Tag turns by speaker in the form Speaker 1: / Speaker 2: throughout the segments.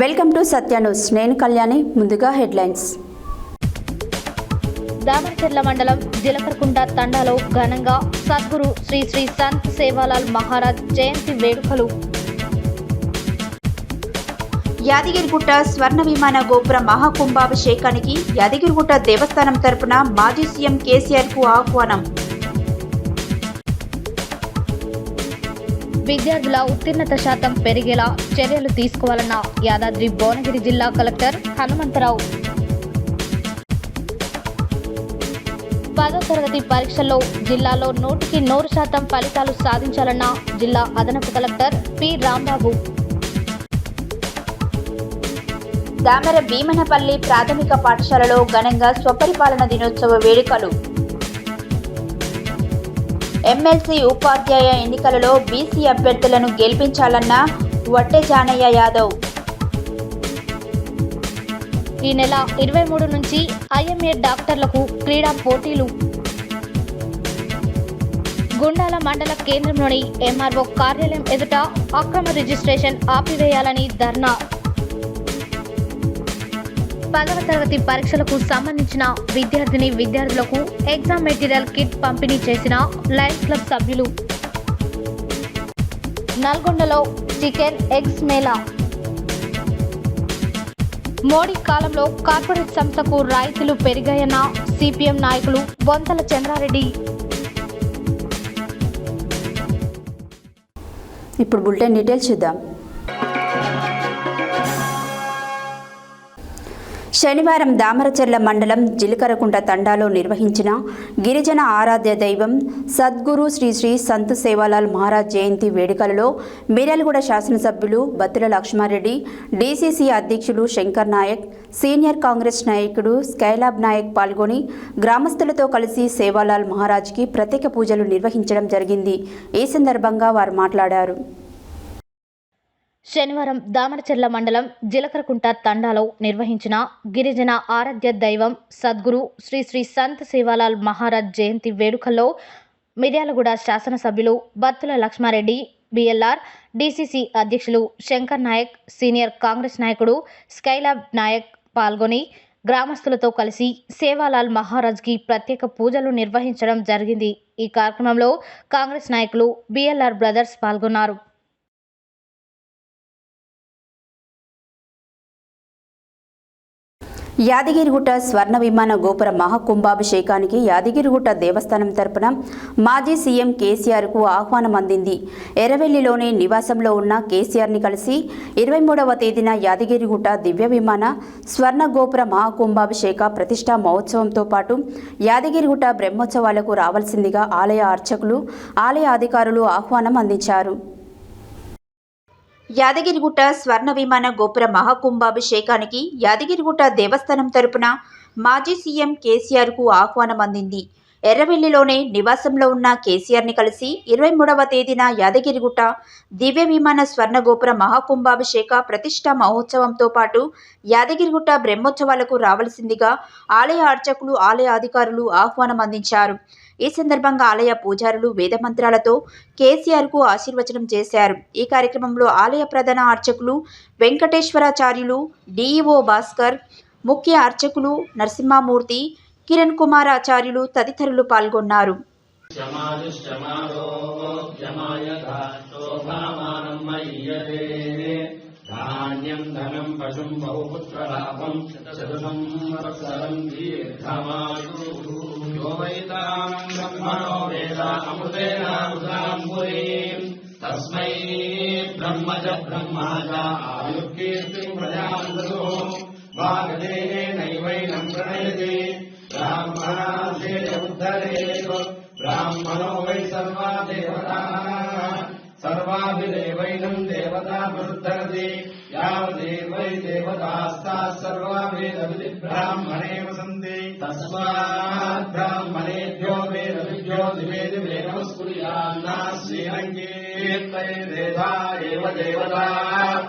Speaker 1: Welcome to Satya news. నేను కళ్యాణి. ముందుగా headlines.
Speaker 2: Damaracherla మండలం జిలకరకుంట తండాలో ఘనంగా సద్గురు శ్రీ శ్రీ సంత్ సేవాలాల్ మహారాజ్ జయంతి వేడుకలు.
Speaker 1: యాదగిరిగుట్ట స్వర్ణ విమాన గోపుర మహాకుంభాభిషేకానికి యాదగిరిగుట్ట దేవస్థానం తరపున మాజీ సీఎం కేసీఆర్ కు ఆహ్వానం.
Speaker 2: విద్యార్థుల ఉత్తీర్ణత శాతం పెరిగేలా చర్యలు తీసుకోవాలన్న యాదాద్రి భువనగిరి జిల్లా కలెక్టర్ హనుమంతరావు. 10వ తరగతి పరీక్షల్లో జిల్లాలో 100% ఫలితాలు సాధించాలన్న జిల్లా అదనపు కలెక్టర్ పి రాంబాబు.
Speaker 1: దామెర భీమనపల్లి ప్రాథమిక పాఠశాలలో ఘనంగా స్వపరిపాలన దినోత్సవ వేడుకలు. ఎమ్మెల్సీ ఉపాధ్యాయ ఎన్నికలలో బీసీ అభ్యర్థులను గెలిపించాలన్న వట్టె జానయ్య యాదవ్.
Speaker 2: ఈ నెల 23 నుంచి ఐఎంఏ డాక్టర్లకు క్రీడా పోటీలు. గుండాల మండల కేంద్రంలోని ఎంఆర్ఓ కార్యాలయం ఎదుట అక్రమ రిజిస్ట్రేషన్ ఆపివేయాలని ధర్నా. 10వ తరగతి పరీక్షలకు సంబంధించిన విద్యార్థులకు ఎగ్జామ్ మెటీరియల్ కిట్ పంపిణీ చేసిన లయన్స్ క్లబ్ సభ్యులు. నల్గొండలో చికెన్ ఎగ్స్ మేళా. మోడీ కాలంలో కార్పొరేట్ సంస్థకు రాయితీలు పెరిగాయన్న సిపిఎం నాయకులు బొంతల చంద్రారెడ్డి.
Speaker 1: ఇప్పుడు బులెటిన్ డీటెయిల్స్ చూద్దాం. శనివారం దామరచెర్ల మండలం జిలకరకుంట తండాలో నిర్వహించిన గిరిజన ఆరాధ్య దైవం సద్గురు శ్రీ శ్రీ సంత్ సేవాలాల్ మహారాజ్ జయంతి వేడుకలలో మిర్యాలగూడ శాసనసభ్యులు బత్తుల లక్ష్మారెడ్డి, డీసీసీ అధ్యక్షులు శంకర్ నాయక్, సీనియర్ కాంగ్రెస్ నాయకుడు స్కైలాబ్ నాయక్ పాల్గొని గ్రామస్తులతో కలిసి సేవాలాల్ మహారాజ్కి ప్రత్యేక పూజలు నిర్వహించడం జరిగింది. ఈ సందర్భంగా వారు మాట్లాడారు.
Speaker 2: శనివారం దామరచెర్ల మండలం జిలకరకుంట తండాలో నిర్వహించిన గిరిజన ఆరాధ్య దైవం సద్గురు శ్రీ శ్రీ సంత్ సేవాలాల్ మహారాజ్ జయంతి వేడుకల్లో మిర్యాలగూడ శాసనసభ్యులు బత్తుల లక్ష్మారెడ్డి, బిఎల్ఆర్, డీసీసీ అధ్యక్షులు శంకర్ నాయక్, సీనియర్ కాంగ్రెస్ నాయకుడు స్కైలాబ్ నాయక్ పాల్గొని గ్రామస్తులతో కలిసి సేవాలాల్ మహారాజ్కి ప్రత్యేక పూజలు నిర్వహించడం జరిగింది. ఈ కార్యక్రమంలో కాంగ్రెస్ నాయకులు బిఎల్ఆర్ బ్రదర్స్ పాల్గొన్నారు.
Speaker 1: యాదగిరిగుట్ట స్వర్ణ విమాన గోపుర మహాకుంభాభిషేకానికి యాదగిరిగుట్ట దేవస్థానం తరపున మాజీ సీఎం కేసీఆర్కు ఆహ్వానం అందింది. ఎర్రవెల్లిలోని నివాసంలో ఉన్న కేసీఆర్ని కలిసి 23వ తేదీన యాదగిరిగుట్ట దివ్య విమాన స్వర్ణ గోపుర మహాకుంభాభిషేక ప్రతిష్టా మహోత్సవంతో పాటు యాదగిరిగుట్ట బ్రహ్మోత్సవాలకు రావాల్సిందిగా ఆలయ అర్చకులు, ఆలయ అధికారులు ఆహ్వానం అందించారు. యాదగిరిగుట్ట స్వర్ణ విమాన గోపుర మహాకుంభాభిషేకానికి యాదగిరిగుట్ట దేవస్థానం తరపున మాజీ సీఎం కేసీఆర్ కు ఆహ్వానం అందింది. ఎర్రవెల్లిలోనే నివాసంలో ఉన్న కేసీఆర్ని కలిసి 23వ తేదీన యాదగిరిగుట్ట దివ్య విమాన స్వర్ణ గోపుర మహాకుంభాభిషేక ప్రతిష్టా మహోత్సవంతో పాటు యాదగిరిగుట్ట బ్రహ్మోత్సవాలకు రావాల్సిందిగా ఆలయ అర్చకులు, ఆలయ అధికారులు ఆహ్వానం అందించారు. ఈ సందర్భంగా ఆలయ పూజారులు వేదమంత్రాలతో కేసీఆర్కు ఆశీర్వచనం చేశారు. ఈ కార్యక్రమంలో ఆలయ ప్రధాన అర్చకులు వెంకటేశ్వరాచార్యులు, డిఈఓ భాస్కర్, ముఖ్య అర్చకులు నరసింహమూర్తి, కిరణ్ కుమార్ ఆచార్యులు తదితరులు పాల్గొన్నారు.
Speaker 3: ధాన్యం ధనం పశుం బహుపుత్రలాభం చతుషం వత్సరం దీర్ఘమాయు యోవైతాం బ్రహ్మణో వేద అమృతేన ఉదాం పురీం తస్మై బ్రహ్మజ బ్రహ్మాజ ఆయుర్కీర్తిం ప్రజాంతతో వాగదేనైవైనం ప్రణయతే బ్రాహ్మణాదేయ ఉద్ధరేత్ బ్రాహ్మణో వై సర్వా దేవతాః సర్వాభిదేవైనం దేవతా వృద్ధరతి యావదేవై దేవతాస్తాః సర్వా వేదవిధి బ్రాహ్మణే వసంతి తస్మాత్ బ్రాహ్మణేభ్యో వేదవిద్యో దివే దివే నమస్కుర్యాన్నాః శ్రీరంగే कीर्तये देवा एव देवता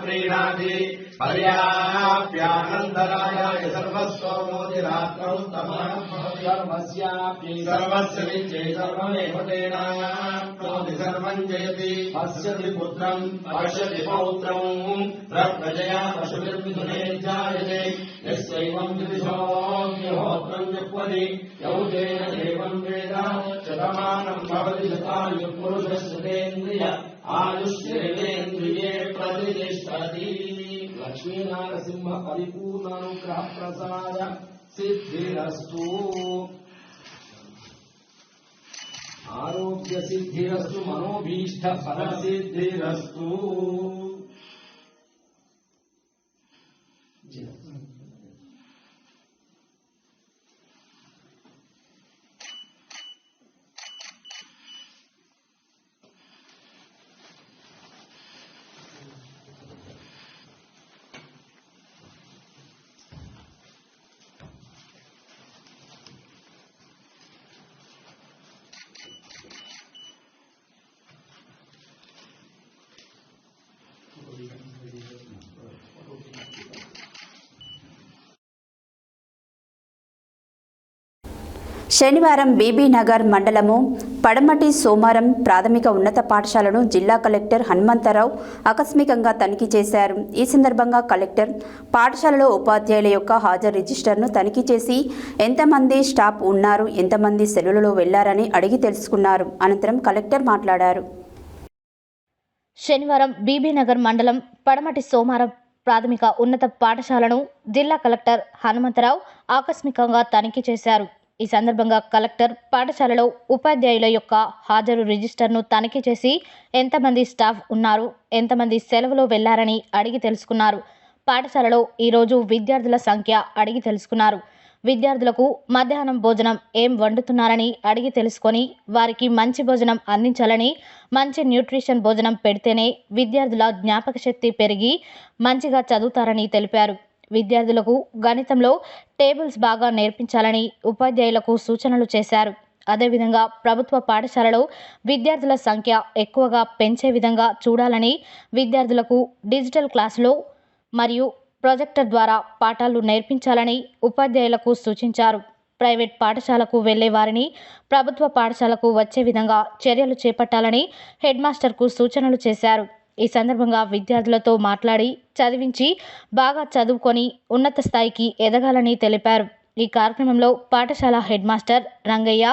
Speaker 3: प्रीणाति पर्याप्यानन्दरायाय सर्वस्वमोदिरात्रौ तमः सर्वस्यापि सर्वस्य विद्ये सर्वमेव तेनाप्नोति सर्वं जयति पश्यति पुत्रं पश्यति पौत्रं प्रजया पशुभिर्मिथुने जायते यस्यैवं दिविषोऽग्निहोत्रं जुह्वति यौतेन देवं वेद शतमानं भवति शतायुः पुरुषस्तेन्द्रिय आयुष्येन्द्रिये प्रतिष्ठति। लक्ष्मीनारसिंह परिपूर्णानुग्रह प्रसाद सिद्धिरस्तु आरोग्य सिद्धिरस्तु मनोभीष्ट फल सिद्धिरस्तु।
Speaker 1: శనివారం బీబీనగర్ మండలము పడమటి సోమారం ప్రాథమిక ఉన్నత పాఠశాలను జిల్లా కలెక్టర్ హనుమంతరావు ఆకస్మికంగా తనిఖీ చేశారు. ఈ సందర్భంగా కలెక్టర్ పాఠశాలలో ఉపాధ్యాయుల యొక్క హాజరు రిజిస్టర్ను తనిఖీ చేసి ఎంతమంది స్టాఫ్ ఉన్నారు, ఎంతమంది సెలవులలో వెళ్లారని అడిగి తెలుసుకున్నారు. అనంతరం కలెక్టర్ మాట్లాడారు.
Speaker 2: శనివారం బీబీనగర్ మండలం పడమటి సోమారం ప్రాథమిక ఉన్నత పాఠశాలను జిల్లా కలెక్టర్ హనుమంతరావు ఆకస్మికంగా తనిఖీ చేశారు. ఈ సందర్భంగా కలెక్టర్ పాఠశాలలో ఉపాధ్యాయుల యొక్క హాజరు రిజిస్టర్ను తనిఖీ చేసి ఎంతమంది స్టాఫ్ ఉన్నారు, ఎంతమంది సెలవులో వెళ్లారని అడిగి తెలుసుకున్నారు. పాఠశాలలో ఈరోజు విద్యార్థుల సంఖ్య అడిగి తెలుసుకున్నారు. విద్యార్థులకు మధ్యాహ్నం భోజనం ఏం వండుతున్నారని అడిగి తెలుసుకొని వారికి మంచి భోజనం అందించాలని, మంచి న్యూట్రిషన్ భోజనం పెడితేనే విద్యార్థుల జ్ఞాపక శక్తి పెరిగి మంచిగా చదువుతారని తెలిపారు. విద్యార్థులకు గణితంలో టేబుల్స్ బాగా నేర్పించాలని ఉపాధ్యాయులకు సూచనలు చేశారు. అదేవిధంగా ప్రభుత్వ పాఠశాలలో విద్యార్థుల సంఖ్య ఎక్కువగా పెంచే విధంగా చూడాలని, విద్యార్థులకు డిజిటల్ క్లాసులో మరియు ప్రొజెక్టర్ ద్వారా పాఠాలు నేర్పించాలని ఉపాధ్యాయులకు సూచించారు. ప్రైవేట్ పాఠశాలకు వెళ్లే వారిని ప్రభుత్వ పాఠశాలకు వచ్చే విధంగా చర్యలు చేపట్టాలని హెడ్ మాస్టర్కు సూచనలు చేశారు. ఈ సందర్భంగా విద్యార్థులతో మాట్లాడి చదివించి బాగా చదువుకొని ఉన్నత స్థాయికి ఎదగాలని తెలిపారు. ఈ కార్యక్రమంలో పాఠశాల హెడ్ మాస్టర్ రంగయ్య,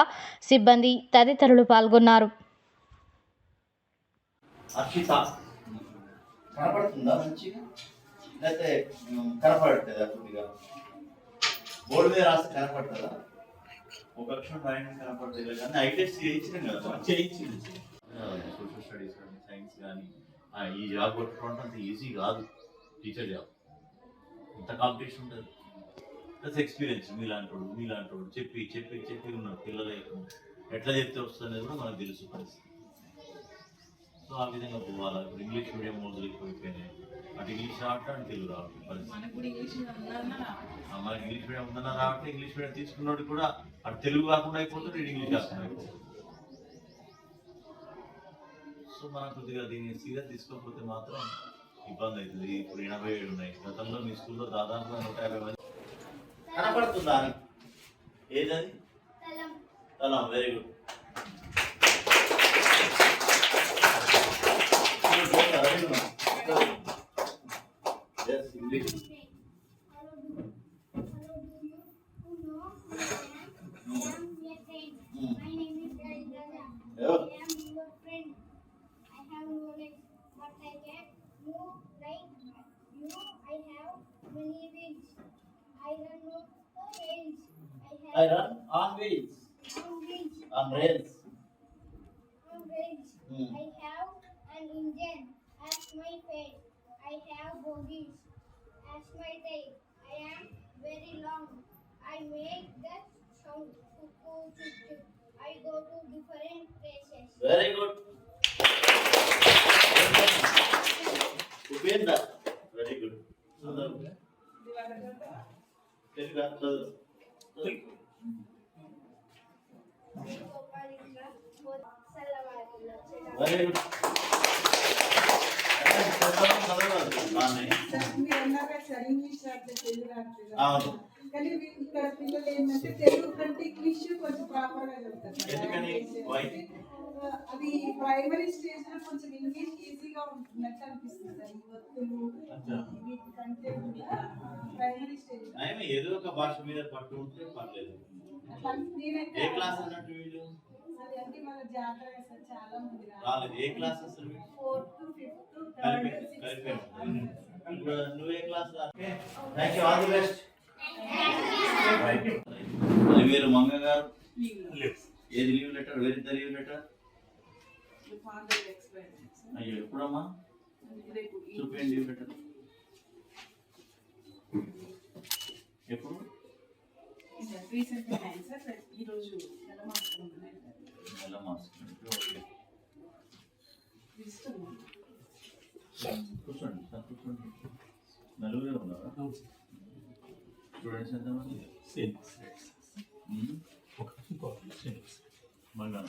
Speaker 2: సిబ్బంది తదితరులు పాల్గొన్నారు.
Speaker 4: ఈ జాబ్ కొట్టుకోవడం అంత ఈజీ కాదు. టీచర్ జాబ్ అంత కాంపిటీషన్ ఉంటుంది. ప్లస్ ఎక్స్పీరియన్స్ మీలాంటోడు చెప్పి చెప్పి చెప్పి ఉన్నారు. పిల్లలకు ఎట్లా చెప్తే వస్తుంది కూడా మనకు తెలుసు పరిస్థితి. సో ఆ విధంగా పోవాలి. ఇప్పుడు ఇంగ్లీష్ మీడియం మోజులకి పోయిపోయినాయి. అటు ఇంగ్లీష్ రావట్లే, అటు తెలుగు రావట్లేదు పరిస్థితి. మనకి ఇంగ్లీష్ మీడియం ఉందన్నా రావట్లే. ఇంగ్లీష్ మీడియం తీసుకున్నోడు కూడా అటు తెలుగు కాకుండా అయిపోతుంది, ఇటు ఇంగ్లీష్ కాకుండా అయిపోతుంది. సో మనం కొద్దిగా దీన్ని సీరియస్ తీసుకోకపోతే మాత్రం ఇబ్బంది అవుతుంది. ఇప్పుడు 87 ఉన్నాయి. గతంలో మీ స్కూల్లో దాదాపుగా 150 మంది. కనపడుతుందా? ఏదది? తలం. Very good. English I run on wheels. On rails.
Speaker 5: I have an engine as my face. I have bogies as my tail. I am very long. I make the sound cuckoo chuk chuk. I go to different places.
Speaker 4: Very good. Upendra. Very good. Very good.
Speaker 6: మీరు అన్నాక sir English రాట్లేదు తెలుగు రాట్లేదు
Speaker 4: అవును.
Speaker 6: కానీ ఇక్కడ పిల్లలు ఏంటంటే తెలుగు కంటే ఇంగ్లీష్ కొంచెం ప్రాపర్ గా
Speaker 4: ఎందుకని?
Speaker 6: చెప్తారు. అది ప్రైమరీ స్టేజ్ లో కొంచెం ఇంగ్లీష్ ఈజీగా ఉంటున్నట్టు అనిపిస్తుంది సార్. ఈ ఒత్తులు వీటికంటే కూడా ప్రైమరీ స్టేజ్
Speaker 4: ఏదో ఒక భాష మీద పట్టు ఉంటే పర్లేదు. ఏ క్లాస్ అన్నట్టు వీళ్ళు
Speaker 6: అంటే మన జాతర సార్ చాలా మంది
Speaker 4: రాలేదు. ఏ క్లాస్ అసలు
Speaker 6: 4th to 5th
Speaker 4: కలిపి ఇప్పుడు నువ్వే class? Thank you, all the best. మీరు మంగ గారు ఏది leave letter? Very the leave letter. అయ్యో ఎప్పుడమ్మా చూపించండి లీవ్ లెటర్. ఎప్పుడు? నెల మాసం. ఓకే, కూర్చోండి సార్, కూర్చోండి. నలుగురే ఉన్నారా? స్టూడెంట్స్ ఎంతమంది? మంగళ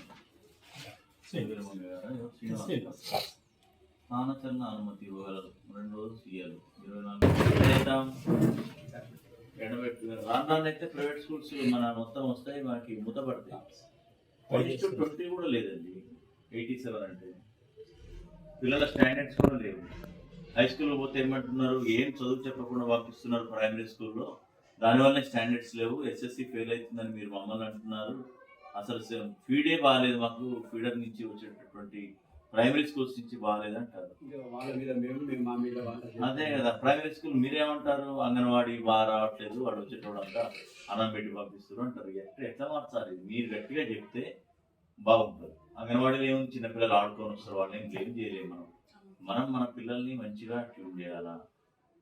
Speaker 4: స్థానచలన అనుమతి ఇవ్వగలరు. 2 రోజులు తీయాలి. 24 ఎడబెట్టు. రానైతే ప్రైవేట్ స్కూల్స్ మన మొత్తం వస్తాయి, మనకి మూతపడతాయి. 5:20 కూడా లేదండి. 87 అంటే పిల్లల స్టాండర్డ్స్ కూడా లేవు. హై స్కూల్లో పోతే ఏమంటున్నారు, ఏం చదువు చెప్పకుండా పంపిస్తున్నారు ప్రైమరీ స్కూల్లో, దానివల్లనే స్టాండర్డ్స్ లేవు, ఎస్ఎస్సి ఫెయిల్ అవుతుందని మీరు మమ్మల్ని అంటున్నారు. అసలు ఫీడే బాగాలేదు మాకు, ఫీడర్ నుంచి వచ్చేటటువంటి ప్రైమరీ స్కూల్స్ నుంచి బాగాలేదు అంటారు. అదే కదా, ప్రైమరీ స్కూల్ మీరేమంటారు, అంగన్వాడీ బాగా రావట్లేదు, వాడు వచ్చేటోడంతా అన్నం పెట్టి పంపిస్తారు అంటారు. ఎట్లా మార్చాలి? మీరు గట్టిగా చెప్తే బాగుంటుంది. అంగన్వాడీలో ఏముంది, చిన్నపిల్లలు ఆడుకొని వస్తారు, వాళ్ళని ఏం బ్లేమ్ చేయలేము. మనం మన పిల్లల్ని మంచిగా ట్యూన్ చేయాలా.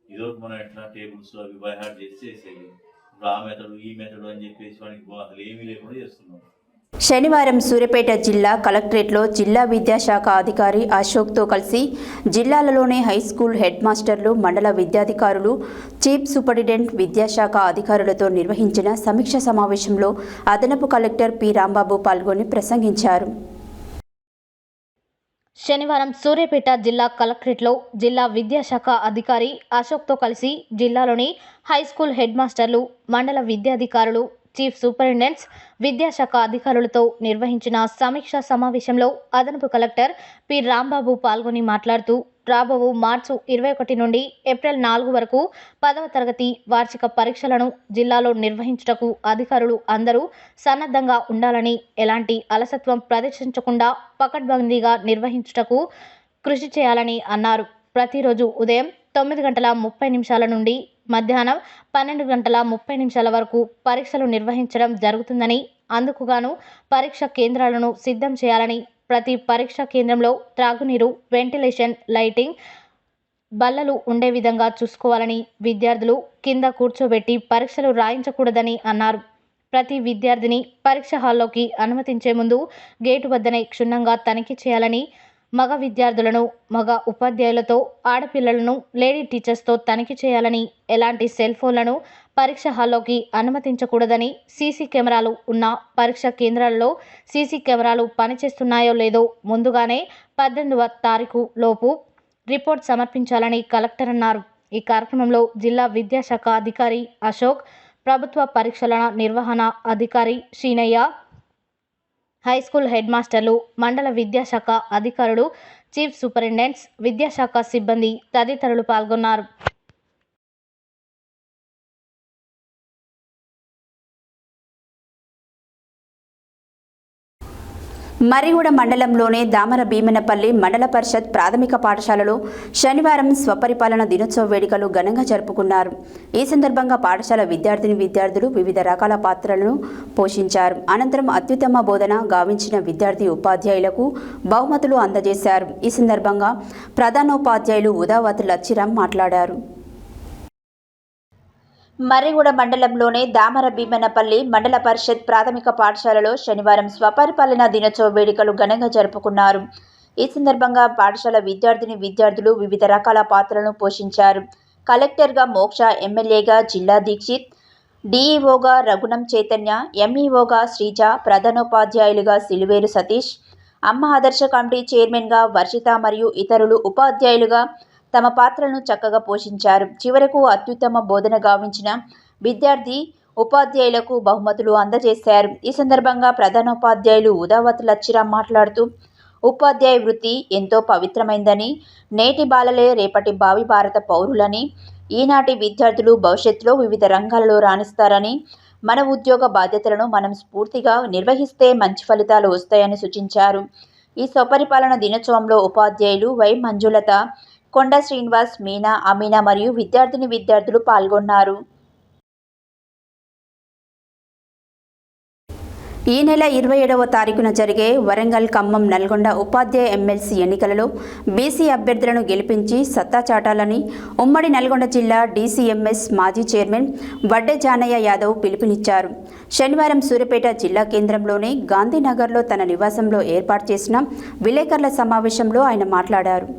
Speaker 4: ఇదొక మనం ఎట్లా టేబుల్స్ అవి బై హార్ట్ చేసేది, ఇప్పుడు ఆ మెథడు ఈ మెథడు అని చెప్పేసి వాడికి అసలు ఏమీ లేకుండా చేస్తున్నాం.
Speaker 1: శనివారం సూర్యాపేట జిల్లా కలెక్టరేట్లో జిల్లా విద్యాశాఖ అధికారి అశోక్తో కలిసి జిల్లాలలోని హైస్కూల్ హెడ్ మాస్టర్లు, మండల విద్యాధికారులు, చీఫ్ సూపరింటెండెంట్, విద్యాశాఖ అధికారులతో నిర్వహించిన సమీక్ష సమావేశంలో అదనపు కలెక్టర్ పి రాంబాబు పాల్గొని ప్రసంగించారు.
Speaker 2: శనివారం సూర్యాపేట జిల్లా కలెక్టరేట్లో జిల్లా విద్యాశాఖ అధికారి అశోక్తో కలిసి జిల్లాలోని హైస్కూల్ హెడ్ మాస్టర్లు, మండల విద్యాధికారులు, చీఫ్ సూపరింటెండెంట్స్, విద్యాశాఖ అధికారులతో నిర్వహించిన సమీక్షా సమావేశంలో అదనపు కలెక్టర్ పి రాంబాబు పాల్గొని మాట్లాడుతూ, రాబోవు మార్చి 21 నుండి ఏప్రిల్ 4 వరకు 10వ తరగతి వార్షిక పరీక్షలను జిల్లాలో నిర్వహించుటకు అధికారులు అందరూ సన్నద్ధంగా ఉండాలని, ఎలాంటి అలసత్వం ప్రదర్శించకుండా పకడ్బందీగా నిర్వహించుటకు కృషి చేయాలని అన్నారు. ప్రతిరోజు ఉదయం 9:30 నుండి మధ్యాహ్నం 12:30 వరకు పరీక్షలు నిర్వహించడం జరుగుతుందని, అందుకుగాను పరీక్ష కేంద్రాలను సిద్ధం చేయాలని, ప్రతి పరీక్షా కేంద్రంలో త్రాగునీరు, వెంటిలేషన్, లైటింగ్, బల్లలు ఉండే విధంగా చూసుకోవాలని, విద్యార్థులు కింద కూర్చోబెట్టి పరీక్షలు రాయించకూడదని అన్నారు. ప్రతి విద్యార్థిని పరీక్ష హాల్లోకి అనుమతించే ముందు గేటు వద్దనే క్షుణ్ణంగా తనిఖీ చేయాలని, మగ విద్యార్థులను మగ ఉపాధ్యాయులతో, ఆడపిల్లలను లేడీ టీచర్స్తో తనిఖీ చేయాలని, ఎలాంటి సెల్ ఫోన్లను పరీక్ష హాల్లోకి అనుమతించకూడదని, సీసీ కెమెరాలు ఉన్న పరీక్షా కేంద్రాలలో సీసీ కెమెరాలు పనిచేస్తున్నాయో లేదో ముందుగానే 18వ తారీఖు లోపు రిపోర్ట్ సమర్పించాలని కలెక్టర్ అన్నారు. ఈ కార్యక్రమంలో జిల్లా విద్యాశాఖ అధికారి అశోక్, ప్రభుత్వ పరీక్షల నిర్వహణ అధికారి శ్రీనయ్య, హైస్కూల్ హెడ్ మాస్టర్లు, మండల విద్యాశాఖ అధికారులు, చీఫ్ సూపరింటెండెంట్స్, విద్యాశాఖ సిబ్బంది తదితరులు పాల్గొన్నారు.
Speaker 1: మర్రిగూడ మండలంలోని దామర భీమనపల్లి మండల పరిషత్ ప్రాథమిక పాఠశాలలో శనివారం స్వపరిపాలన దినోత్సవ వేడుకలు ఘనంగా జరుపుకున్నారు. ఈ సందర్భంగా పాఠశాల విద్యార్థులు వివిధ రకాల పాత్రలను పోషించారు. అనంతరం అత్యుత్తమ బోధన గావించిన విద్యార్థి ఉపాధ్యాయులకు బహుమతులు అందజేశారు. ఈ సందర్భంగా ప్రధానోపాధ్యాయులు ఉదావత్ లచ్చిరామ్ మాట్లాడారు. మర్రిగూడ మండలంలోని దామర భీమనపల్లి మండల పరిషత్ ప్రాథమిక పాఠశాలలో శనివారం స్వపరిపాలన దినోత్సవ వేడుకలు ఘనంగా జరుపుకున్నారు. ఈ సందర్భంగా పాఠశాల విద్యార్థులు వివిధ రకాల పాత్రలను పోషించారు. కలెక్టర్గా మోక్ష, ఎమ్మెల్యేగా జిల్లా దీక్షిత్, డిఈఓగా రఘునం చైతన్య, ఎంఈఓగా శ్రీజ, ప్రధానోపాధ్యాయులుగా సిలివేరు సతీష్, అమ్మ ఆదర్శ కమిటీ చైర్మన్గా వర్షిత మరియు ఇతరులు ఉపాధ్యాయులుగా తమ పాత్రలను చక్కగా పోషించారు. చివరకు అత్యుత్తమ బోధన గావించిన విద్యార్థి ఉపాధ్యాయులకు బహుమతులు అందజేశారు. ఈ సందర్భంగా ప్రధానోపాధ్యాయులు ఉదావత్ లచ్చిరామ్ మాట్లాడుతూ ఉపాధ్యాయ వృత్తి ఎంతో పవిత్రమైందని, నేటి బాలలే రేపటి భావి భారత పౌరులని, ఈనాటి విద్యార్థులు భవిష్యత్తులో వివిధ రంగాలలో రాణిస్తారని, మన ఉద్యోగ బాధ్యతలను మనం స్ఫూర్తిగా నిర్వహిస్తే మంచి ఫలితాలు వస్తాయని సూచించారు. ఈ స్వపరిపాలన దినోత్సవంలో ఉపాధ్యాయులు వై మంజులత, కొండ శ్రీనివాస్, మీనా, అమీనా మరియు విద్యార్థులు పాల్గొన్నారు. ఈ నెల 27వ తారీఖున జరిగే వరంగల్, ఖమ్మం, నల్గొండ ఉపాధ్యాయ ఎమ్మెల్సీ ఎన్నికలలో బీసీ అభ్యర్థులను గెలిపించి సత్తా చాటాలని ఉమ్మడి నల్గొండ జిల్లా డీసీఎంఎస్ మాజీ చైర్మన్ వడ్డే జానయ్య యాదవ్ పిలుపునిచ్చారు. శనివారం సూర్యాపేట జిల్లా కేంద్రంలోని గాంధీనగర్లో తన నివాసంలో ఏర్పాటు చేసిన విలేకరుల సమావేశంలో ఆయన మాట్లాడారు.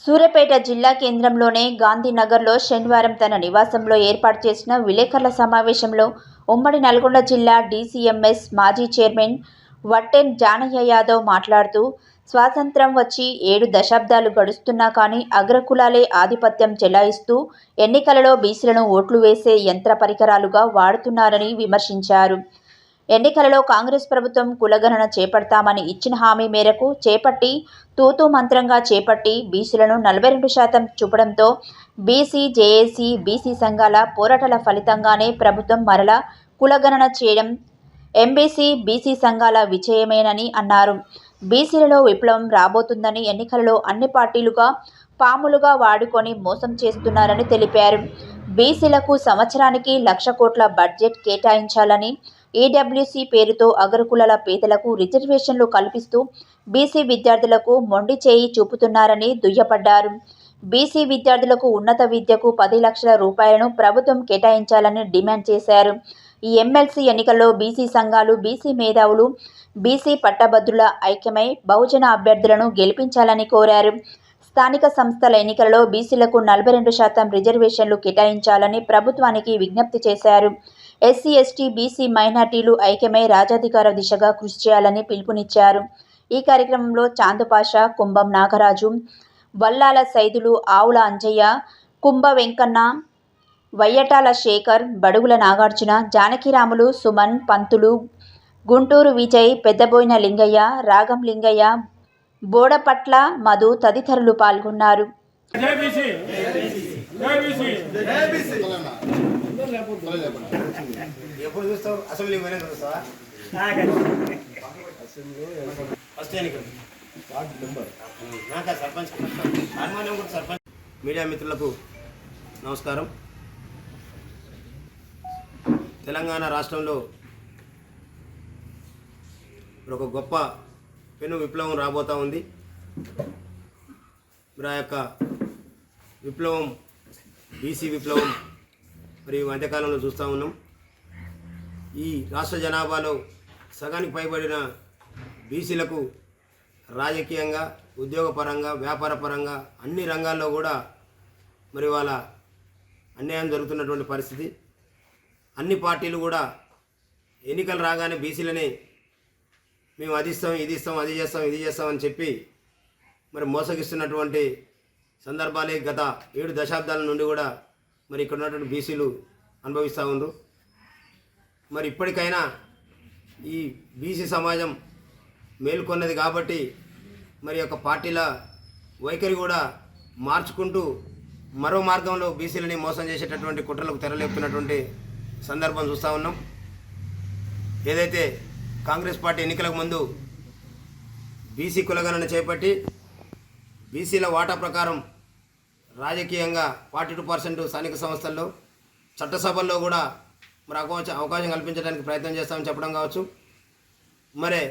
Speaker 1: సూర్యాపేట జిల్లా కేంద్రంలోని గాంధీనగర్లో శనివారం తన నివాసంలో ఏర్పాటు చేసిన విలేకరుల సమావేశంలో ఉమ్మడి నల్గొండ జిల్లా డీసీఎంఎస్ మాజీ చైర్మన్ వట్టెన్ జానయ్య యాదవ్ మాట్లాడుతూ స్వాతంత్ర్యం వచ్చి 7 దశాబ్దాలు గడుస్తున్నా కానీ అగ్రకులాలే ఆధిపత్యం చెలాయిస్తూ ఎన్నికలలో బీసీలను ఓట్లు వేసే యంత్ర పరికరాలుగా వాడుతున్నారని విమర్శించారు. ఎన్నికలలో కాంగ్రెస్ ప్రభుత్వం కులగణన చేపడతామని ఇచ్చిన హామీ మేరకు చేపట్టి తూతూ మంత్రంగా చేపట్టి బీసీలను 42% చూపడంతో బీసీ, జేఏసీ, బీసీ సంఘాల పోరాటాల ఫలితంగానే ప్రభుత్వం మరలా కులగణన చేయడం ఎంబీసీ, బీసీ సంఘాల విజయమేనని అన్నారు. బీసీలలో విప్లవం రాబోతుందని ఎన్నికలలో అన్ని పార్టీలుగా పాములుగా వాడుకొని మోసం చేస్తున్నారని తెలిపారు. బీసీలకు సంవత్సరానికి 1,00,000 కోట్ల బడ్జెట్ కేటాయించాలని, ఈడబ్ల్యూసీ పేరుతో అగ్రకులాల పేదలకు రిజర్వేషన్లు కల్పిస్తూ బీసీ విద్యార్థులకు మొండి చేయి చూపుతున్నారని దుయ్యబట్టారు. బీసీ విద్యార్థులకు ఉన్నత విద్యకు 10 లక్షల రూపాయలను ప్రభుత్వం కేటాయించాలని డిమాండ్ చేశారు. ఈ ఎమ్మెల్సీ ఎన్నికల్లో బీసీ సంఘాలు, బీసీ మేధావులు, బీసీ పట్టభద్రుల ఐక్యమై బహుజన అభ్యర్థులను గెలిపించాలని కోరారు. స్థానిక సంస్థల ఎన్నికలలో బీసీలకు 42% రిజర్వేషన్లు కేటాయించాలని ప్రభుత్వానికి విజ్ఞప్తి చేశారు. ఎస్సీ, ఎస్టీ, బీసీ, మైనార్టీలు ఐక్యమై రాజాధికార దిశగా కృషి చేయాలని పిలుపునిచ్చారు. ఈ కార్యక్రమంలో చాందుపాషా, కుంభం నాగరాజు, వల్లాల సైదులు, ఆవుల అంజయ్య, కుంభ వెంకన్న, వయ్యటాల శేఖర్, బడుగుల నాగార్జున, జానకిరాములు, సుమన్, పంతులు, గుంటూరు విజయ్, పెద్దబోయిన లింగయ్య, రాగం లింగయ్య, బోడపట్ల మధు తదితరులు పాల్గొన్నారు.
Speaker 7: ఎప్పుడు చూస్తావు? అసెంబ్లీ పోయినాక చూస్తావా? ఫస్ట్ ఎన్నికలు సర్పంచ్ సర్పంచ్. మీడియా మిత్రులకు నమస్కారం. తెలంగాణ రాష్ట్రంలో ఒక గొప్ప పెను విప్లవం రాబోతూ ఉంది. మరి ఆ యొక్క విప్లవం బీసీ విప్లవం మరి ఈ మధ్యకాలంలో చూస్తూ ఉన్నాం. ఈ రాష్ట్ర జనాభాలో సగానికి పైబడిన బీసీలకు రాజకీయంగా, ఉద్యోగపరంగా, వ్యాపారపరంగా అన్ని రంగాల్లో కూడా మరి వాళ్ళ అన్యాయం జరుగుతున్నటువంటి పరిస్థితి. అన్ని పార్టీలు కూడా ఎన్నికలు రాగానే బీసీలని మేము అది ఇస్తాం, ఇది ఇస్తాం, అది చేస్తాం, ఇది చేస్తామని చెప్పి మరి మోసగిస్తున్నటువంటి సందర్భాలే గత 7 దశాబ్దాల నుండి కూడా మరి ఇక్కడ ఉన్నటువంటి బీసీలు అనుభవిస్తూ ఉన్నారు. మరి ఇప్పటికైనా ఈ బీసీ సమాజం మేల్కొన్నది కాబట్టి మరి యొక్క పార్టీల వైఖరి కూడా మార్చుకుంటూ మరో మార్గంలో బీసీలని మోసం చేసేటటువంటి కుట్రలకు తెరలేపుతున్నటువంటి సందర్భం చూస్తూ ఉన్నాం. ఏదైతే కాంగ్రెస్ పార్టీ ఎన్నికలకు ముందు బీసీ కులగణన చేపట్టి బీసీల వాటా ప్రకారం రాజకీయంగా 42% స్థానిక సంస్థల్లో, చట్టసభల్లో కూడా మరి అవకాశం కల్పించడానికి ప్రయత్నం చేస్తామని చెప్పడం కావచ్చు. మరి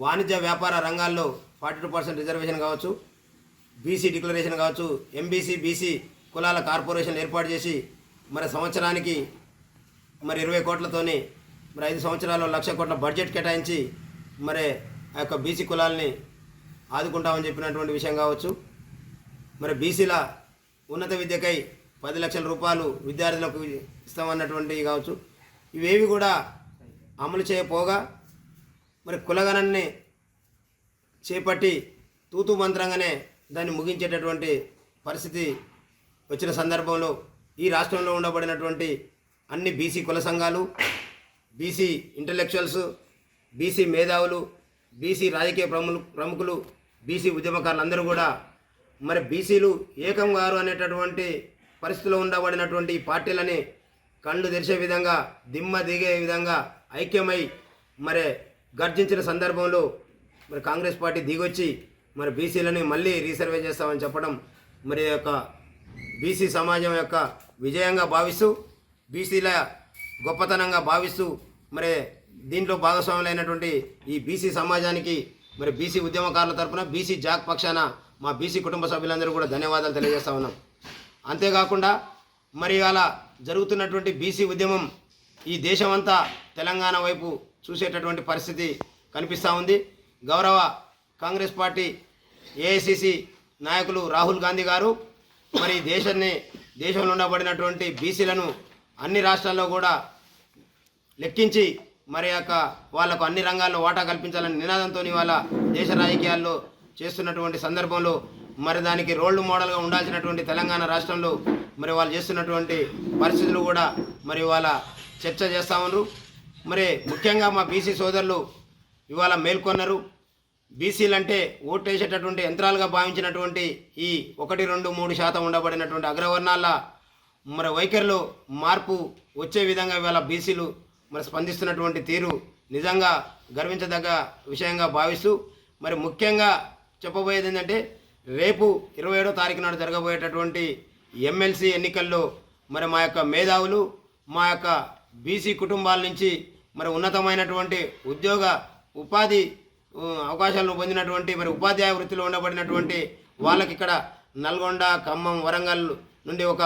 Speaker 7: వాణిజ్య వ్యాపార రంగాల్లో 42% రిజర్వేషన్ కావచ్చు, బీసీ డిక్లరేషన్ కావచ్చు, ఎంబీసీ, బీసీ కులాల కార్పొరేషన్ ఏర్పాటు చేసి మరి సంవత్సరానికి మరి 20 కోట్లతోని మరి 5 సంవత్సరాల్లో 1,00,000 కోట్ల బడ్జెట్ కేటాయించి మరి ఆ యొక్క బీసీ కులాలని ఆదుకుంటామని చెప్పినటువంటి విషయం కావచ్చు. మరి బీసీల ఉన్నత విద్యకై 10 లక్షల రూపాయలు విద్యార్థులకు ఇస్తామన్నటువంటివి కావచ్చు. ఇవేవి కూడా అమలు చేయపోగా మరి కులగణాన్ని చేపట్టి తూతూ మంత్రంగానే దాన్ని ముగించేటటువంటి పరిస్థితి వచ్చిన సందర్భంలో ఈ రాష్ట్రంలో ఉండబడినటువంటి అన్ని బీసీ కుల సంఘాలు, బీసీ ఇంటలెక్చువల్స్, బీసీ మేధావులు, బీసీ రాజకీయ ప్రముఖులు, బీసీ ఉద్యమకారులు అందరూ కూడా మరి బీసీలు ఏకం గారు అనేటటువంటి పరిస్థితిలో ఉండబడినటువంటి ఈ పార్టీలని కళ్ళు తెరిచే విధంగా, దిమ్మ దిగే విధంగా ఐక్యమై మరి గర్జించిన సందర్భంలో మరి కాంగ్రెస్ పార్టీ దిగొచ్చి మరి బీసీలని మళ్ళీ రీసర్వే చేస్తామని చెప్పడం మరి యొక్క బీసీ సమాజం యొక్క విజయంగా భావిస్తూ, బీసీల గొప్పతనంగా భావిస్తూ మరి దీంట్లో భాగస్వాములైనటువంటి ఈ బీసీ సమాజానికి మరి బీసీ ఉద్యమకారుల తరఫున బీసీ జాక్ పక్షాన మా బీసీ కుటుంబ సభ్యులందరూ కూడా ధన్యవాదాలు తెలియజేస్తా ఉన్నాం. అంతేకాకుండా మరి అలా జరుగుతున్నటువంటి బీసీ ఉద్యమం ఈ దేశమంతా తెలంగాణ వైపు చూసేటటువంటి పరిస్థితి కనిపిస్తూ ఉంది. గౌరవ కాంగ్రెస్ పార్టీ ఏఐసిసి నాయకులు రాహుల్ గాంధీ గారు మరి దేశంలో ఉండబడినటువంటి బీసీలను అన్ని రాష్ట్రాల్లో కూడా లెక్కించి మరి వాళ్లకు అన్ని రంగాల్లో వాటా కల్పించాలని నినాదంతో వాళ్ళ దేశ రాజకీయాల్లో చేస్తున్నటువంటి సందర్భంలో మరి దానికి రోల్ మోడల్గా ఉండాల్సినటువంటి తెలంగాణ రాష్ట్రంలో మరి వాళ్ళు చేస్తున్నటువంటి పరిస్థితులు కూడా మరి వాళ్ళ చర్చ చేస్తూ ఉన్నారు. మరి ముఖ్యంగా మా బీసీ సోదరులు ఇవాళ మేల్కొన్నారు. బీసీలంటే ఓటేసేటటువంటి యంత్రాలుగా భావించినటువంటి ఈ 1-2-3% ఉండబడినటువంటి అగ్రవర్ణాల మరి వైఖరిలో మార్పు వచ్చే విధంగా ఇవాళ బీసీలు మరి స్పందిస్తున్నటువంటి తీరు నిజంగా గర్వించదగ్గ విషయంగా భావిస్తూ మరి ముఖ్యంగా చెప్పబోయేది ఏంటంటే రేపు 27వ తారీఖు నాడు జరగబోయేటటువంటి ఎమ్మెల్సీ ఎన్నికల్లో మరి మా యొక్క మేధావులు, మా యొక్క బీసీ కుటుంబాల నుంచి మరి ఉన్నతమైనటువంటి ఉపాధి అవకాశాలను పొందినటువంటి మరి ఉపాధ్యాయ వృత్తిలో ఉండబడినటువంటి వాళ్ళకి ఇక్కడ నల్గొండ, ఖమ్మం, వరంగల్ నుండి ఒక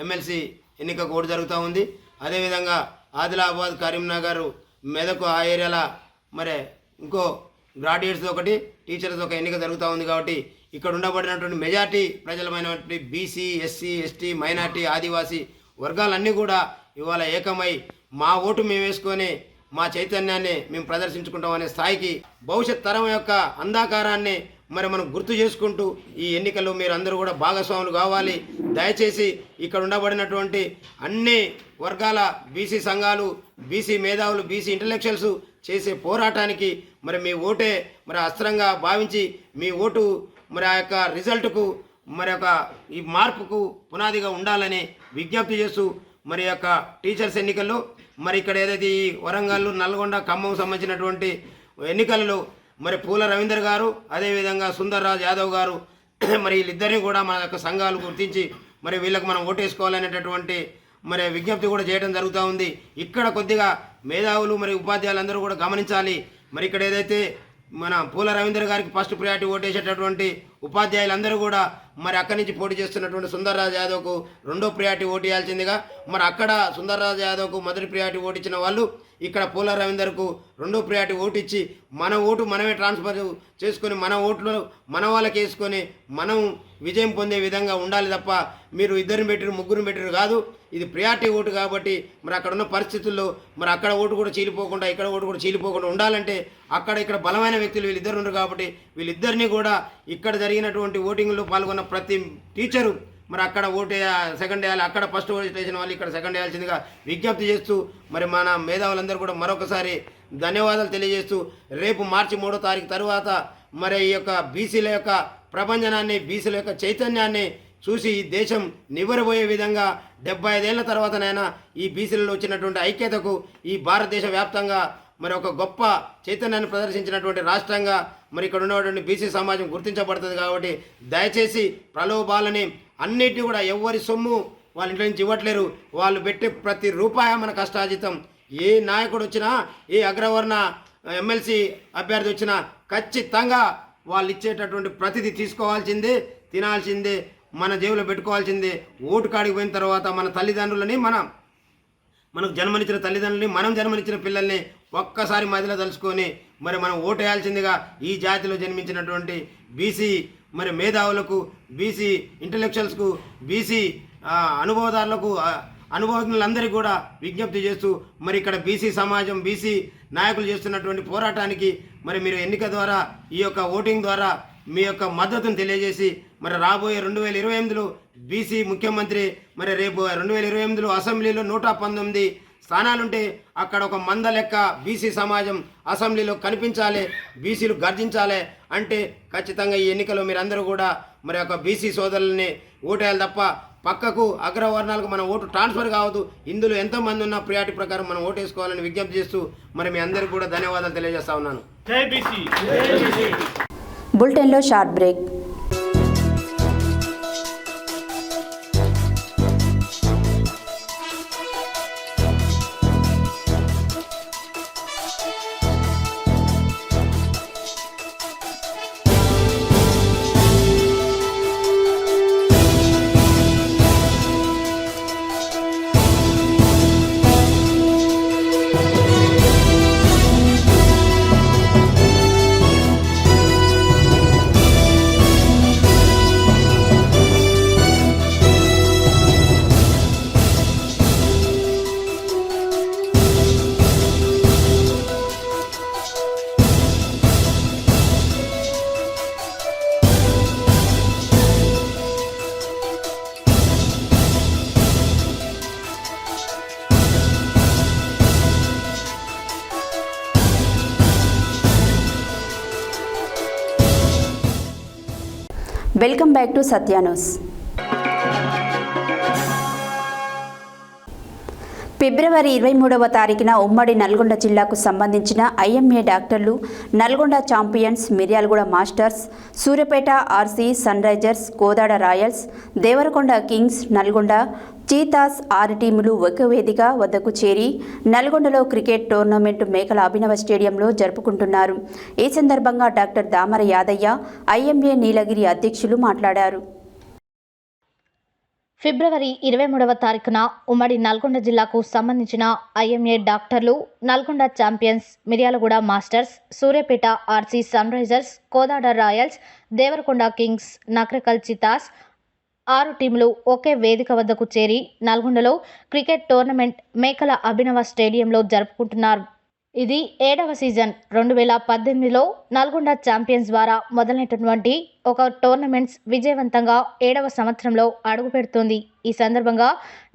Speaker 7: ఎమ్మెల్సీ ఎన్నిక కోడ్ జరుగుతూ ఉంది. అదేవిధంగా ఆదిలాబాద్, కరీంనగర్, మెదక్ ఆ ఏరియాల మరి ఇంకో గ్రాడ్యుయేట్స్ ఒకటి, టీచర్స్ ఒక ఎన్నిక జరుగుతూ ఉంది. కాబట్టి ఇక్కడ ఉండబడినటువంటి మెజార్టీ ప్రజలమైనటువంటి బీసీ, ఎస్సీ, ఎస్టీ, మైనార్టీ, ఆదివాసీ వర్గాలన్నీ కూడా ఇవాళ ఏకమై మా ఓటు మేము వేసుకొని మా చైతన్యాన్ని మేము ప్రదర్శించుకుంటామనే స్థాయికి భవిష్యత్ తరం యొక్క అంధకారాన్ని మరి మనం గుర్తు చేసుకుంటూ ఈ ఎన్నికల్లో మీరు అందరూ కూడా భాగస్వాములు కావాలి. దయచేసి ఇక్కడ ఉండబడినటువంటి అన్ని వర్గాల బీసీ సంఘాలు, బీసీ మేధావులు, బీసీ ఇంటలెక్చువల్స్ చేసే పోరాటానికి మరి మీ ఓటే మరి అస్త్రంగా భావించి మీ ఓటు మరి ఆ యొక్క రిజల్ట్కు మరి ఈ మార్పుకు పునాదిగా ఉండాలని విజ్ఞప్తి చేస్తూ మరి యొక్క టీచర్స్ ఎన్నికల్లో మరి ఇక్కడ ఏదైతే ఈ వరంగల్, నల్గొండ, ఖమ్మం సంబంధించినటువంటి ఎన్నికలలో మరి పూల రవీందర్ గారు, అదేవిధంగా సుందర్రాజ్ యాదవ్ గారు మరి వీళ్ళిద్దరిని కూడా మన యొక్క సంఘాలు గుర్తించి మరి వీళ్ళకి మనం ఓటేసుకోవాలనేటటువంటి మరి విజ్ఞప్తి కూడా చేయడం జరుగుతూ ఉంది. ఇక్కడ కొద్దిగా మేధావులు మరి ఉపాధ్యాయులందరూ కూడా గమనించాలి. మరి ఇక్కడ ఏదైతే మన పూల రవీందర్ గారికి ఫస్ట్ ప్రయారిటీ ఓటేసేటటువంటి ఉపాధ్యాయులందరూ కూడా మరి అక్కడి నుంచి పోటీ చేస్తున్నటువంటి సుందర్రాజ్ యాదవ్కు రెండో ప్రయారిటీ ఓటు వేయాల్సిందిగా, మరి అక్కడ సుందర్రాజ్ యాదవ్కు మొదటి ప్రయారిటీ ఓటు ఇచ్చిన వాళ్ళు ఇక్కడ పూల రవీందర్కు రెండో ప్రయారిటీ ఓటు ఇచ్చి మన ఓటు మనమే ట్రాన్స్ఫర్ చేసుకొని మన ఓట్లు మన వాళ్ళకి వేసుకొని మనం విజయం పొందే విధంగా ఉండాలి తప్ప మీరు ఇద్దరిని పెట్టిరు, ముగ్గురు పెట్టిరు కాదు. ఇది ప్రియారిటీ ఓటు కాబట్టి మరి అక్కడ ఉన్న పరిస్థితుల్లో మరి అక్కడ ఓటు కూడా చీలిపోకుండా ఇక్కడ ఓటు కూడా చీలిపోకుండా ఉండాలంటే ఇక్కడ బలమైన వ్యక్తులు వీళ్ళిద్దరు ఉన్నారు. కాబట్టి వీళ్ళిద్దరినీ కూడా ఇక్కడ జరిగినటువంటి ఓటింగ్లో పాల్గొన్న ప్రతి టీచరు మరి అక్కడ ఓటు సెకండ్ వేయాలి, అక్కడ ఫస్ట్ ఓటు వేసిన వాళ్ళు ఇక్కడ సెకండ్ వేయాల్సిందిగా విజ్ఞప్తి చేస్తూ మరి మన మేధావులందరూ కూడా మరొకసారి ధన్యవాదాలు తెలియజేస్తూ రేపు మార్చి 3వ తారీఖు తర్వాత మరి ఈ యొక్క బీసీల యొక్క ప్రభంజనాన్ని, బీసీల యొక్క చైతన్యాన్ని చూసి ఈ దేశం నివ్వరబోయే విధంగా 75 ఏళ్ల తర్వాతనైనా ఈ బీసీలలో వచ్చినటువంటి ఐక్యతకు ఈ భారతదేశ వ్యాప్తంగా మరి ఒక గొప్ప చైతన్యాన్ని ప్రదర్శించినటువంటి రాష్ట్రంగా మరి ఇక్కడ ఉన్నటువంటి బీసీ సమాజం గుర్తించబడుతుంది. కాబట్టి దయచేసి ప్రలోభాలని అన్నిటినీ కూడా ఎవరి సొమ్ము వాళ్ళ ఇంట్లో నుంచి ఇవ్వట్లేరు. వాళ్ళు పెట్టే ప్రతి రూపాయి మన కష్టార్జితం. ఏ నాయకుడు వచ్చినా, ఏ అగ్రవర్ణ ఎమ్మెల్సీ అభ్యర్థి వచ్చినా ఖచ్చితంగా వాళ్ళు ఇచ్చేటటువంటి ప్రతిదీ తీసుకోవాల్సిందే, తినాల్సిందే, మన జేబులో పెట్టుకోవాల్సిందే. ఓటు కాడికి పోయిన తర్వాత మన తల్లిదండ్రులని మనకు జన్మనిచ్చిన తల్లిదండ్రులని, మనం జన్మనిచ్చిన పిల్లల్ని ఒక్కసారి మదిలో తలుచుకొని మరి మనం ఓటు వేయాల్సిందిగా ఈ జాతిలో జన్మించినటువంటి బీసీ మరి మేధావులకు, బీసీ ఇంటలెక్చువల్స్కు, బీసీ అనుభవదారులకు, అనుభవజ్ఞులందరికీ కూడా విజ్ఞప్తి చేస్తూ మరి ఇక్కడ బీసీ సమాజం, బీసీ నాయకులు చేస్తున్నటువంటి పోరాటానికి మరి మీరు ఎన్నిక ద్వారా, ఈ యొక్క ఓటింగ్ ద్వారా మీ యొక్క మద్దతును తెలియజేసి మరి రాబోయే 2028లో బీసీ ముఖ్యమంత్రి, మరి రేపు 2028లో అసెంబ్లీలో 119 స్థానాలుంటే అక్కడ ఒక మంద లెక్క బీసీ సమాజం అసెంబ్లీలో కనిపించాలి, బీసీలు గర్జించాలి అంటే ఖచ్చితంగా ఈ ఎన్నికలో మీరందరూ కూడా మరి ఒక బీసీ సోదరులని ఓటేయాలి తప్ప పక్కకు అగ్రవర్ణాలకు మనం ఓటు ట్రాన్స్ఫర్ కావద్దు. ఇందులో ఎంతోమంది ఉన్న ప్రియారిటీ ప్రకారం మనం ఓటు వేసుకోవాలని విజ్ఞప్తి చేస్తూ మరి మీ అందరికీ కూడా ధన్యవాదాలు తెలియజేస్తా ఉన్నాను.
Speaker 1: బులెటిన్లో short break. Welcome back to Satya news. ఫిబ్రవరి 23వ తారీఖున ఉమ్మడి నల్గొండ జిల్లాకు సంబంధించిన ఐఎంఏ డాక్టర్లు, Nalgonda champions, Miryalaguda masters, Suryapet RC sun risers, Kodad royals, Devarakonda kings, Nalgonda cheetahs 6 టీములు ఒక వేదిక వద్దకు చేరి నల్గొండలో క్రికెట్ టోర్నమెంట్ మేకల అభినవ స్టేడియంలో జరుపుకుంటున్నారు. ఈ సందర్భంగా డాక్టర్ దామర యాదయ్య, ఐఎంఏ నీలగిరి అధ్యక్షులు మాట్లాడారు.
Speaker 2: ఫిబ్రవరి 23వ తారీఖున ఉమ్మడి నల్గొండ జిల్లాకు సంబంధించిన ఐఎంఏ డాక్టర్లు, Nalgonda champions, Miryalaguda masters, Suryapet RC sun risers, Kodad royals, Devarakonda kings, Nakrekal cheetahs 6 టీములు ఒకే వేదిక వద్దకు చేరి నల్గొండలో క్రికెట్ టోర్నమెంట్ మేకల అభినవ స్టేడియంలో జరుపుకుంటున్నారు. ఇది 7వ సీజన్. 2018లో నల్గొండ ఛాంపియన్స్ ద్వారా మొదలైనటువంటి ఒక టోర్నమెంట్స్ విజయవంతంగా 7వ సంవత్సరంలో అడుగుపెడుతోంది. ఈ సందర్భంగా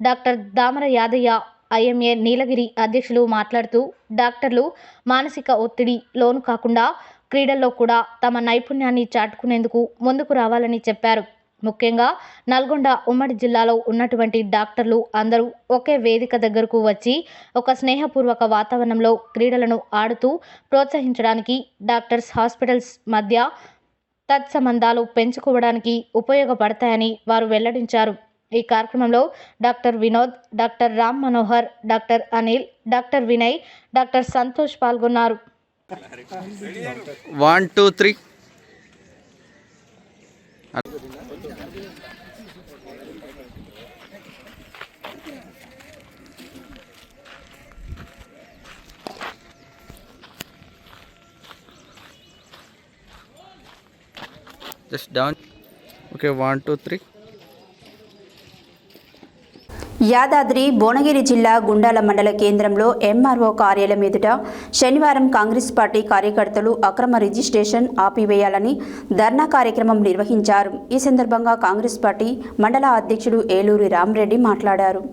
Speaker 2: డాక్టర్ దామర యాదయ్య, ఐఎంఏ నీలగిరి అధ్యక్షులు మాట్లాడుతూ డాక్టర్లు మానసిక ఒత్తిడి లోను కాకుండా క్రీడల్లో కూడా తమ నైపుణ్యాన్ని చాటుకునేందుకు ముందుకు రావాలని చెప్పారు. ముఖ్యంగా నల్గొండ ఉమ్మడి జిల్లాలో ఉన్నటువంటి డాక్టర్లు అందరూ ఒకే వేదిక దగ్గరకు వచ్చి ఒక స్నేహపూర్వక వాతావరణంలో క్రీడలను ఆడుతూ ప్రోత్సహించడానికి, డాక్టర్స్ హాస్పిటల్స్ మధ్య తత్సంబంధాలు పెంచుకోవడానికి ఉపయోగపడతాయని వారు వెల్లడించారు. ఈ కార్యక్రమంలో doctor Vinod, doctor Ram Manohar, doctor Anil, doctor Vinay, doctor Santosh పాల్గొన్నారు.
Speaker 8: 1 2 3 just down. Okay, 1 2 3.
Speaker 1: Yadadri Bhuvanagiri జిల్లా గుండాల మండల కేంద్రంలో ఎంఆర్ఓ కార్యాలయం ఎదుట శనివారం కాంగ్రెస్ పార్టీ కార్యకర్తలు అక్రమ రిజిస్ట్రేషన్ ఆపివేయాలని ధర్నా కార్యక్రమం నిర్వహించారు. ఈ సందర్భంగా కాంగ్రెస్ పార్టీ మండల అధ్యక్షుడు ఏలూరి రామరెడ్డి మాట్లాడారు.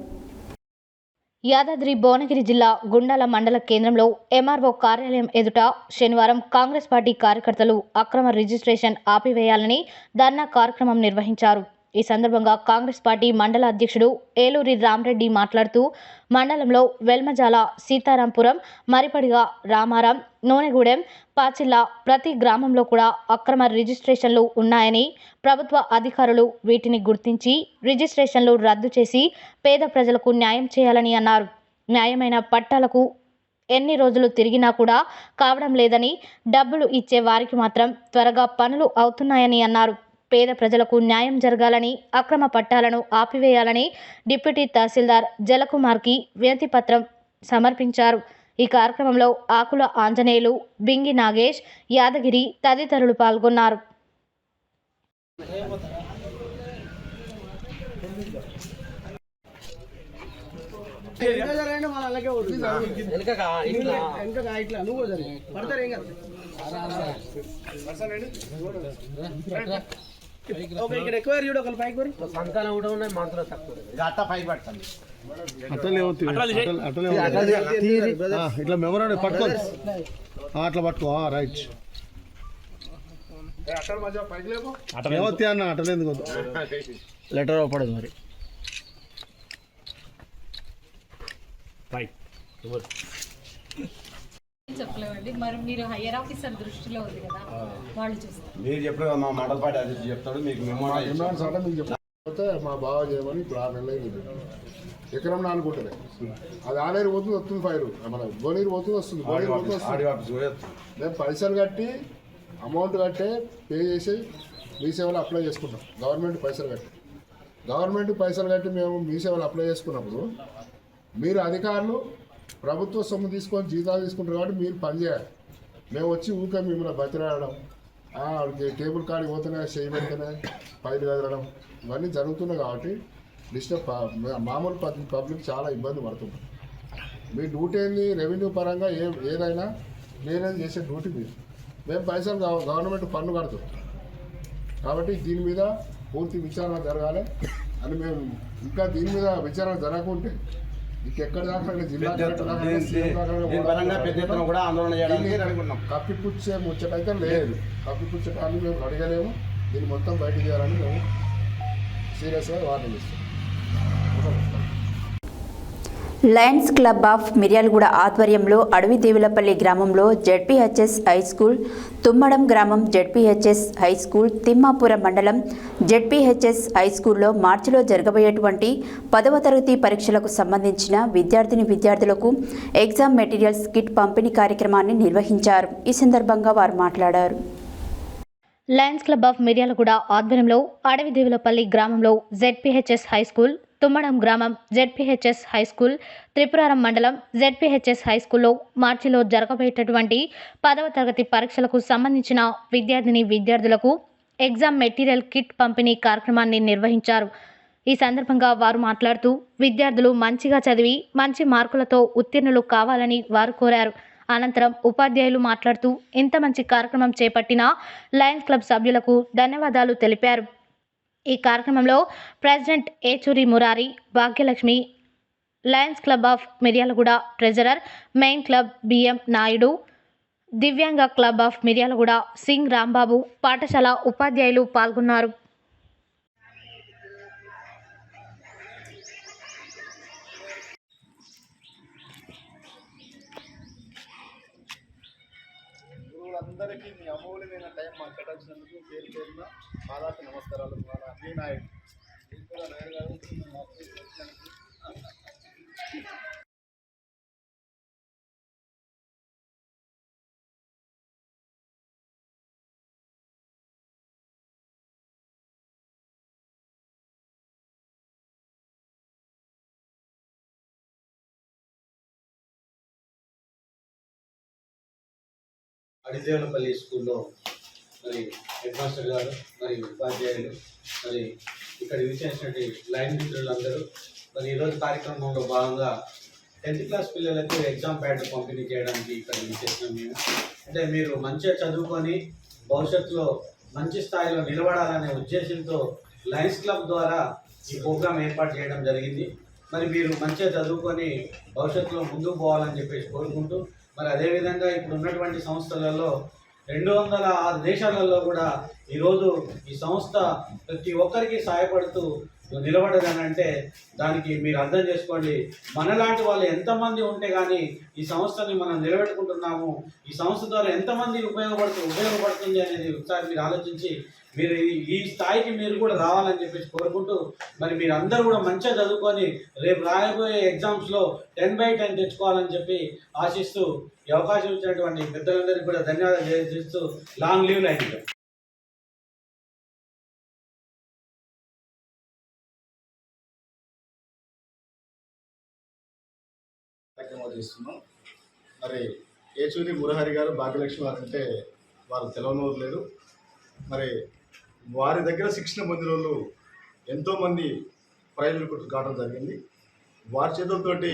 Speaker 2: యాదాద్రి భువనగిరి జిల్లా గుండాల మండల కేంద్రంలో ఎంఆర్ఓ కార్యాలయం ఎదుట శనివారం కాంగ్రెస్ పార్టీ కార్యకర్తలు అక్రమ రిజిస్ట్రేషన్ ఆపివేయాలని ధర్నా కార్యక్రమం నిర్వహించారు. ఈ సందర్భంగా కాంగ్రెస్ పార్టీ మండల అధ్యక్షుడు ఏలూరి రామరెడ్డి మాట్లాడుతూ మండలంలో వెల్మజాల, సీతారాంపురం, మరిపడిగ, రామారం, నూనెగూడెం, పాచిల్ల ప్రతి గ్రామంలో కూడా అక్రమ రిజిస్ట్రేషన్లు ఉన్నాయని, ప్రభుత్వ అధికారులు వీటిని గుర్తించి రిజిస్ట్రేషన్లు రద్దు చేసి పేద ప్రజలకు న్యాయం చేయాలని అన్నారు. న్యాయమైన పట్టాలకు ఎన్ని రోజులు తిరిగినా కూడా కావడం లేదని, డబ్బులు ఇచ్చే వారికి మాత్రం త్వరగా పనులు అవుతున్నాయని అన్నారు. పేద ప్రజలకు న్యాయం జరగాలని, అక్రమ పట్టాలను ఆపివేయాలని డిప్యూటీ తహసీల్దార్ జలకుమార్కి వినతి పత్రం సమర్పించారు. ఈ కార్యక్రమంలో ఆకుల ఆంజనేయులు, బింగి నాగేష్, యాదగిరి తదితరులు పాల్గొన్నారు.
Speaker 9: ఇక్కడ ఎక్కువ చూడు ఒకరు పైకి కోరి
Speaker 3: సంతానం కూడా ఉన్నాయి మంత్రం తక్కువ అట్ట పై పడుతుంది
Speaker 10: ఇట్లా మెమరీ పట్టుకో అట్లా పట్టుకో రైట్ ఏమవుతాయి అన్న అట్టలేదు
Speaker 9: లెటర్ పడదు మరి
Speaker 11: చెప్పలేమండి మరి మీరు హయ్యర్ ఆఫీసర్ దృష్టిలో ఉంది కదా వాళ్ళు చూస్తారు.
Speaker 3: మీరు చెప్పలేదు మా మండలపాటి అది చెప్తాడు మీకు
Speaker 10: చెప్తే మా బాగా చేయమని ఇప్పుడు 6 నెలలు అయింది. ఎకరం అనుకుంటుంది అది ఆనేరు పోతుంది వస్తుంది ఫైర్ మన గోనీరు పోతుంది వస్తుంది గోనీరు పోతుంది వస్తుంది. మేము పైసలు కట్టి అమౌంట్ కట్టే పే చేసి మీ సేవలు అప్లై చేసుకుంటాం. గవర్నమెంట్ పైసలు కట్టి మేము మీ సేవలు అప్లై చేసుకున్నప్పుడు మీరు అధికారులు ప్రభుత్వ సొమ్ము తీసుకొని జీతాలు తీసుకుంటారు కాబట్టి మీరు పనిచేయాలి. మేము వచ్చి ఊరికే మిమ్మల్ని బతిరాడడం టేబుల్ కాడికి పోతేనే చేయబడితేనే ఫైల్ కదలడం ఇవన్నీ జరుగుతున్నాయి కాబట్టి మామూలు పబ్లిక్ చాలా ఇబ్బంది పడుతుంది. మీ డ్యూటీ ఏంది రెవెన్యూ పరంగా ఏదైనా నేనేది చేసే డ్యూటీ మీరు. మేము పైసలు గవర్నమెంట్ పన్ను కడుతాం కాబట్టి దీని మీద పూర్తి విచారణ జరగాలి అని మేము ఇంకా దీని మీద విచారణ జరగకుంటే ఇంకెక్కడ దాకా జిల్లా కప్పిపుచ్చే ముచ్చటైతే లేదు. కప్పిపుచ్చటాన్ని మేము అడగలేము. దీన్ని మొత్తం బయట చేయాలని మేము సీరియస్గా వార్నింగ్ ఇస్తాం.
Speaker 1: లయన్స్ క్లబ్ ఆఫ్ మిర్యాలగూడ ఆధ్వర్యంలో అడవిదేవులపల్లి గ్రామంలో జెడ్పీహెచ్ఎస్ హై స్కూల్, తుమ్మడం గ్రామం జెడ్పీహెచ్ఎస్ హై స్కూల్, తిమ్మాపురం మండలం జెడ్పీహెచ్ఎస్ హై స్కూల్లో మార్చిలో జరగబోయేటువంటి 10వ తరగతి పరీక్షలకు సంబంధించిన విద్యార్థులకు ఎగ్జామ్ మెటీరియల్స్ కిట్ పంపిణీ కార్యక్రమాన్ని నిర్వహించారు. ఈ సందర్భంగా వారు మాట్లాడారు.
Speaker 2: లయన్స్ క్లబ్ ఆఫ్ మిర్యాలగూడ ఆధ్వర్యంలో అడవిదేవులపల్లి గ్రామంలో జెడ్పీహెచ్ఎస్ హై స్కూల్, తుమ్మడం గ్రామం జెడ్పీహెచ్ఎస్ హై స్కూల్, త్రిపురారం మండలం జెడ్పీహెచ్ఎస్ హై స్కూల్లో మార్చిలో జరగబోయేటటువంటి 10వ తరగతి పరీక్షలకు సంబంధించిన విద్యార్థులకు ఎగ్జామ్ మెటీరియల్ కిట్ పంపిణీ కార్యక్రమాన్ని నిర్వహించారు. ఈ సందర్భంగా వారు మాట్లాడుతూ విద్యార్థులు మంచిగా చదివి మంచి మార్కులతో ఉత్తీర్ణులు కావాలని వారు కోరారు. అనంతరం ఉపాధ్యాయులు మాట్లాడుతూ ఇంత మంచి కార్యక్రమం చేపట్టిన లయన్స్ క్లబ్ సభ్యులకు ధన్యవాదాలు తెలిపారు. ఈ కార్యక్రమంలో president Yechury Murari, Bhagyalakshmi, Lions club of Miryalaguda treasurer, main club BM Naidu, దివ్యాంగ క్లబ్ ఆఫ్ మిర్యాలగూడ సింగ్ రాంబాబు, పాఠశాల ఉపాధ్యాయులు పాల్గొన్నారు.
Speaker 10: అందరికీ మీ అమూల్యమైన టైం మాకు కేటాయించినందుకు పేరు పేరున పాదాలకు నమస్కారాలు. మన అన్ని నాయుడు
Speaker 12: అడిదేవులపల్లి స్కూల్లో మరి హెడ్ మాస్టర్ గారు మరి ఉపాధ్యాయులు మరి ఇక్కడ విచ్చేసినటువంటి లైన్ మిత్రులందరూ మరి ఈరోజు కార్యక్రమంలో భాగంగా 10th క్లాస్ పిల్లలకు ఎగ్జామ్ ప్యాడ్ పంపిణీ చేయడానికి ఇక్కడ విచ్చేసినాం మేము. అంటే మీరు మంచిగా చదువుకొని భవిష్యత్తులో మంచి స్థాయిలో నిలబడాలనే ఉద్దేశంతో లయన్స్ క్లబ్ ద్వారా ఈ ప్రోగ్రాం ఏర్పాటు చేయడం జరిగింది. మరి మీరు మంచిగా చదువుకొని భవిష్యత్తులో ముందుకు పోవాలని చెప్పేసి కోరుకుంటూ మరి అదేవిధంగా ఇప్పుడు ఉన్నటువంటి సంస్థలలో 206 దేశాలలో కూడా ఈరోజు ఈ సంస్థ ప్రతి ఒక్కరికి సహాయపడుతూ నిలబడదనంటే దానికి మీరు అర్థం చేసుకోండి. మనలాంటి వాళ్ళు ఎంతమంది ఉంటే కానీ ఈ సంస్థని మనం నిలబెట్టుకుంటున్నాము, ఈ సంస్థ ద్వారా ఎంతమంది ఉపయోగపడుతుంది అనేది ఒకసారి మీరు ఆలోచించి మీరు ఈ స్థాయికి మీరు కూడా రావాలని చెప్పేసి కోరుకుంటూ మరి మీరు అందరూ కూడా మంచిగా చదువుకొని రేపు రాయబోయే ఎగ్జామ్స్లో 10/10 తెచ్చుకోవాలని చెప్పి ఆశిస్తూ ఈ అవకాశం ఇచ్చినటువంటి పెద్దలందరికీ కూడా ధన్యవాదాలు తెలియజేస్తూ లాంగ్ లీవ్ లైన్
Speaker 10: చేస్తున్నాం. మరి ఏచూరి మురహరి గారు, భాగ్యలక్ష్మి గారు అంటే వారు తెలవనోరు లేరు. మరి వారి దగ్గర శిక్షణ పొందిన వాళ్ళు ఎంతోమంది ప్రైజులు కావడం జరిగింది. వారి చేతులతోటి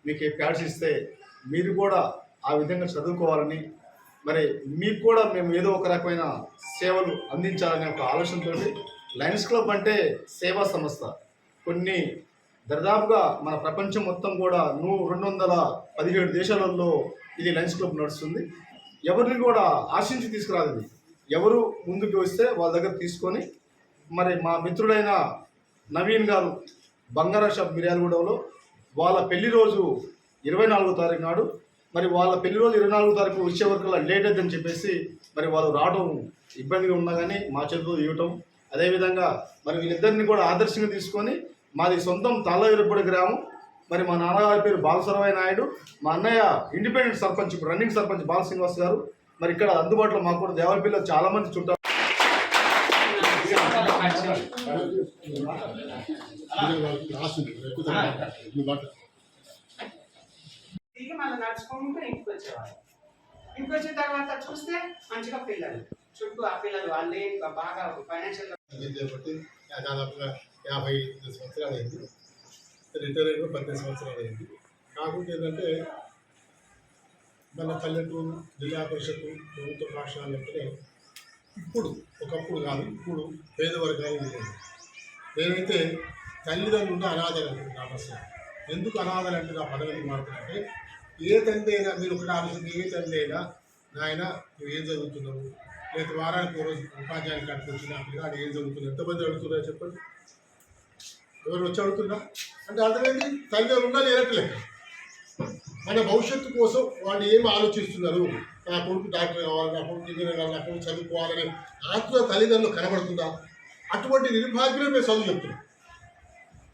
Speaker 10: మీకు ప్యాడ్స్ ఇస్తే మీరు కూడా ఆ విధంగా చదువుకోవాలని, మరి మీకు కూడా మేము ఏదో ఒక రకమైన సేవలు అందించాలనే ఒక ఆలోచనతో
Speaker 13: లయన్స్ క్లబ్ అంటే సేవా సంస్థ. కొన్ని దాదాపుగా మన ప్రపంచం మొత్తం కూడా 217 దేశాలలో ఇది లయన్స్ క్లబ్ నడుస్తుంది. ఎవరిని కూడా ఆశించి తీసుకురాదు. ఇది ఎవరు ముందుకు వస్తే వాళ్ళ దగ్గర తీసుకొని, మరి మా మిత్రుడైన నవీన్ గారు బంగారా షాప్ మిర్యాలగూడలో వాళ్ళ పెళ్లి రోజు 24వ తారీఖు నాడు, మరి వాళ్ళ పెళ్లి రోజు 24వ తారీఖు వచ్చే వరకు లేట్ అవుతుందని చెప్పేసి మరి వాళ్ళు రావడం ఇబ్బందిగా ఉన్నా కానీ మా చేతిలో ఇవ్వటం. అదేవిధంగా మరి వీళ్ళిద్దరిని కూడా ఆదర్శంగా తీసుకొని, మాది సొంతం తాళ్ళవీరపూడి గ్రామం. మరి మా నాన్నగారి పేరు బాలసరవయ్య నాయుడు, మా అన్నయ్య ఇండిపెండెంట్ సర్పంచ్, ఇప్పుడు రన్నింగ్ సర్పంచ్ బాల శ్రీనివాస్ గారు. మరి ఇక్కడ అందుబాటులో మాకు కూడా దేవరపల్లిలో చాలామంది చుట్టాలు.
Speaker 6: మళ్ళీ నడుచుకుంటూ ఇంటికి వచ్చేవాళ్ళు. ఇంటికి వచ్చిన తర్వాత చూస్తే మంచిగా పిల్లలు చుట్టూ ఆ పిల్లలు వాళ్ళే బాగా ఫైనాన్షియల్
Speaker 10: దాదాపుగా 50 సంవత్సరాలు అయింది. రిటైర్ అయిన 18 సంవత్సరాలు అయింది. కాకుండా ఏంటంటే మన పల్లెటూరు జిల్లా పరిషత్తు ప్రభుత్వ పాఠశాలలు అంటే ఇప్పుడు ఒకప్పుడు కాదు, ఇప్పుడు పేద వర్గాలు ఉండేది. నేనైతే తల్లిదండ్రులు అనాథలు అంటున్నాను. అసలు ఎందుకు అనాథలు అంటే నా పదవిని మాట్లాడితే, ఏ తండ్రి అయినా మీరు ఒకటి ఆలోచన, ఏ తండ్రి అయినా నాయన నువ్వు ఏం చదువుతున్నావు, లేదా వారానికి రోజు ఉపాధ్యాయులు కాడికి వచ్చినా పిల్లాడు ఏం చదువుతున్నావు, ఎంతమంది అడుగుతున్నారో చెప్పండి. ఎవరు వచ్చి అడుగుతున్నా అంటే అర్థమైంది, తల్లిదండ్రులు ఉన్నా లేనట్లే. మన భవిష్యత్తు కోసం వాళ్ళు ఏం ఆలోచిస్తున్నారు, నా కొడుకు డాక్టర్ కావాలి, నా కొడుకు ఇంజనీర్ కావాలి, నా కొడుకు చదువుకోవాలని ఆత్మ తల్లిదండ్రులు కనబడుతుందా? అటువంటి నిర్భాగ్యులు మేము చదువు చెప్తున్నాం.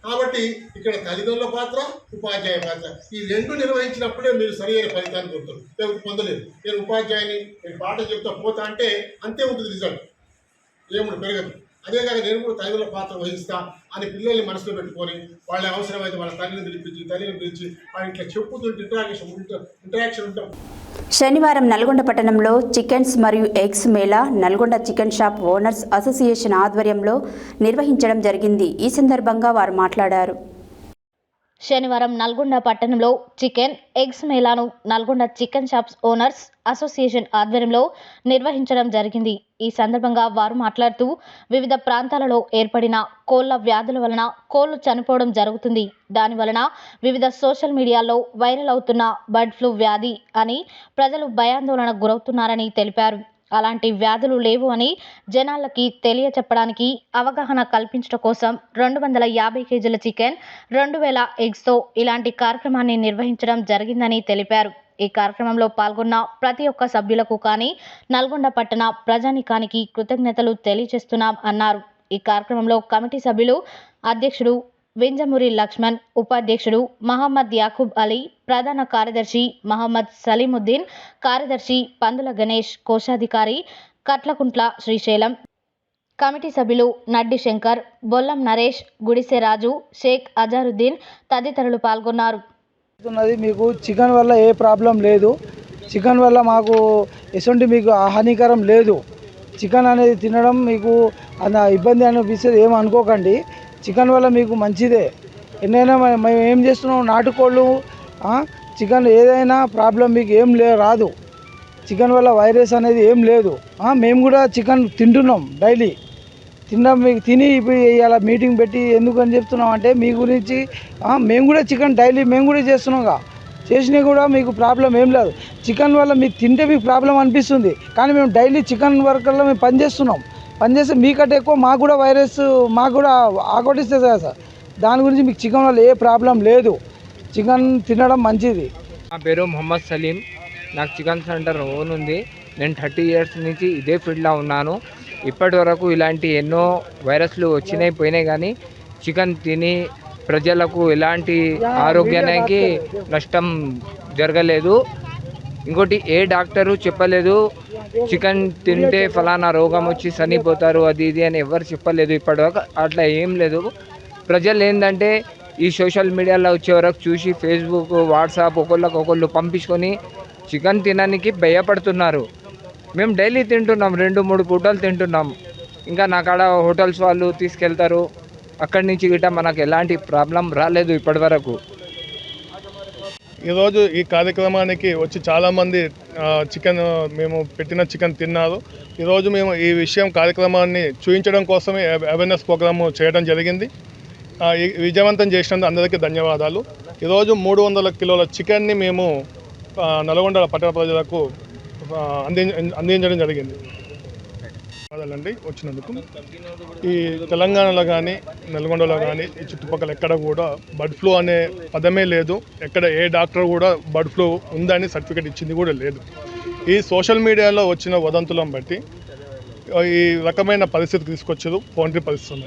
Speaker 10: కాబట్టి ఇక్కడ తల్లిదండ్రుల పాత్ర, ఉపాధ్యాయ పాత్ర, ఈ రెండు నిర్వహించినప్పుడే మీరు సరైన ఫలితాన్ని పొందుతారు, లేకపోతే పొందలేదు. నేను ఉపాధ్యాయుని నేను పాట చెప్తా పోతా అంటే అంతే ఉంటుంది రిజల్ట్, ఏముడు పెరగదు. అదే కాక నేను కూడా తల్లిదండ్రుల పాత్ర వహిస్తా అని పిల్లల్ని మనసులో పెట్టుకొని వాళ్ళ అవసరమైతే వాళ్ళ తల్లిని పిలిపించి వాళ్ళ ఇట్లా చెప్పుతుంటే ఇంటరాక్షన్ ఉంటాం.
Speaker 1: శనివారం నల్గొండ పట్టణంలో చికెన్స్ మరియు eggs Mela Nalgonda chicken shop owners association ఆధ్వర్యంలో నిర్వహించడం జరిగింది. ఈ సందర్భంగా వారు మాట్లాడారు.
Speaker 2: శనివారం నల్గొండ పట్టణంలో చికెన్ ఎగ్స్ మేళాను Nalgonda chicken shops owners association ఆధ్వర్యంలో నిర్వహించడం జరిగింది. ఈ సందర్భంగా వారు మాట్లాడుతూ వివిధ ప్రాంతాలలో ఏర్పడిన కోళ్ల వ్యాధుల వలన కోళ్లు చనిపోవడం జరుగుతుంది. దాని వలన వివిధ సోషల్ మీడియాలో వైరల్ అవుతున్న బర్డ్ ఫ్లూ వ్యాధి అని ప్రజలు భయాందోళనకు గురవుతున్నారని తెలిపారు. అలాంటి వ్యాధులు లేవు అని జనాలకి తెలియచెప్పడానికి అవగాహన కల్పించడం కోసం 250 కేజీల చికెన్, 2000 ఎగ్స్తో ఇలాంటి కార్యక్రమాన్ని నిర్వహించడం జరిగిందని తెలిపారు. ఈ కార్యక్రమంలో పాల్గొన్న ప్రతి ఒక్క సభ్యులకు కానీ నల్గొండ పట్టణ ప్రజానికానికి కృతజ్ఞతలు తెలియజేస్తున్నాం అన్నారు. ఈ కార్యక్రమంలో కమిటీ సభ్యులు అధ్యక్షుడు వింజమూరి లక్ష్మణ్, ఉపాధ్యక్షుడు మహమ్మద్ యాకూబ్ అలీ, ప్రధాన కార్యదర్శి మహమ్మద్ సలీముద్దీన్, కార్యదర్శి పందుల గణేష్, కోశాధికారి కట్లకుంట్ల శ్రీశైలం, కమిటీ సభ్యులు నడ్డి శంకర్, బొల్లం నరేష్, గుడిసె రాజు, షేక్ అజారుద్దీన్ తదితరులు పాల్గొన్నారు.
Speaker 9: మీకు చికెన్ వల్ల ఏ ప్రాబ్లం లేదు, చికెన్ వల్ల మాకు ఎటువంటి మీకు హానికరం లేదు. చికెన్ అనేది తినడం మీకు అంత ఇబ్బంది అనిపిస్తుంది ఏమో అనుకోకండి. చికెన్ వల్ల మీకు మంచిదే. ఎన్నైనా మేము ఏం చేస్తున్నాం, నాటుకోళ్ళు చికెన్ ఏదైనా ప్రాబ్లం మీకు ఏం రాదు. చికెన్ వల్ల వైరస్ అనేది ఏం లేదు. మేము కూడా చికెన్ తింటున్నాం, డైలీ మీకు తిని ఇప్పుడు ఇలా మీటింగ్ పెట్టి ఎందుకని చెప్తున్నాం అంటే మీ గురించి. మేము కూడా చికెన్ డైలీ మేము కూడా చేస్తున్నాంగా, చేసినా కూడా మీకు ప్రాబ్లం ఏం లేదు. చికెన్ వల్ల మీకు తింటే మీకు ప్రాబ్లం అనిపిస్తుంది, కానీ మేము డైలీ చికెన్ వర్కర్లో మేము పనిచేస్తున్నాం. పనిచేస్తే మీకంటే ఎక్కువ మాకు కూడా వైరస్ మాకు కూడా ఆకోటిస్తుంది కదా సార్. దాని గురించి మీకు చికెన్ వల్ల ఏ ప్రాబ్లం లేదు, చికెన్ తినడం మంచిది.
Speaker 14: నా పేరు మొహమ్మద్ సలీం, నాకు చికెన్ సెంటర్ ఓన్ ఉంది. నేను 30 ఇయర్స్ నుంచి ఇదే ఫీల్డ్లో ఉన్నాను. ఇప్పటి వరకు ఇలాంటి ఎన్నో వైరస్లు వచ్చినాయి పోయినాయి, కానీ చికెన్ తిని ప్రజలకు ఎలాంటి ఆరోగ్యానికి నష్టం జరగలేదు. ఇంకోటి ఏ డాక్టరు చెప్పలేదు చికెన్ తింటే ఫలానా రోగం వచ్చి చనిపోతారు అది ఇది అని ఎవరు చెప్పలేదు ఇప్పటివరకు. అట్లా ఏం లేదు. ప్రజలు ఏంటంటే ఈ సోషల్ మీడియాలో వచ్చే వరకు చూసి ఫేస్బుక్, వాట్సాప్ ఒకళ్ళు పంపించుకొని చికెన్ తినడానికి భయపడుతున్నారు. మేము డైలీ తింటున్నాం, 2-3 పూటలు తింటున్నాం. ఇంకా నా కాడ హోటల్స్ వాళ్ళు తీసుకెళ్తారు, అక్కడి నుంచి గిట్ట మనకు ఎలాంటి ప్రాబ్లం రాలేదు ఇప్పటి వరకు.
Speaker 15: ఈరోజు ఈ కార్యక్రమానికి వచ్చి చాలామంది చికెన్ మేము పెట్టిన చికెన్ తిన్నారు. ఈరోజు మేము ఈ విషయం కార్యక్రమాన్ని చూపించడం కోసమే అవేర్నెస్ ప్రోగ్రాము చేయడం జరిగింది. విజయవంతం చేసినందుకు అందరికీ ధన్యవాదాలు. ఈరోజు 300 కిలోల చికెన్ని మేము నల్గొండ పట్టణ ప్రజలకు అందించడం జరిగింది. ధన్యవాదాలండి వచ్చినందుకు. ఈ తెలంగాణలో కానీ నల్గొండలో కానీ ఈ చుట్టుపక్కల ఎక్కడ కూడా బర్డ్ ఫ్లూ అనే పదమే లేదు. ఎక్కడ ఏ డాక్టర్ కూడా బర్డ్ ఫ్లూ ఉందని సర్టిఫికేట్ ఇచ్చింది కూడా లేదు. ఈ సోషల్ మీడియాలో వచ్చిన వదంతులను బట్టి ఈ రకమైన పరిస్థితి తీసుకొచ్చారు పౌల్ట్రీ పరిశ్రమ.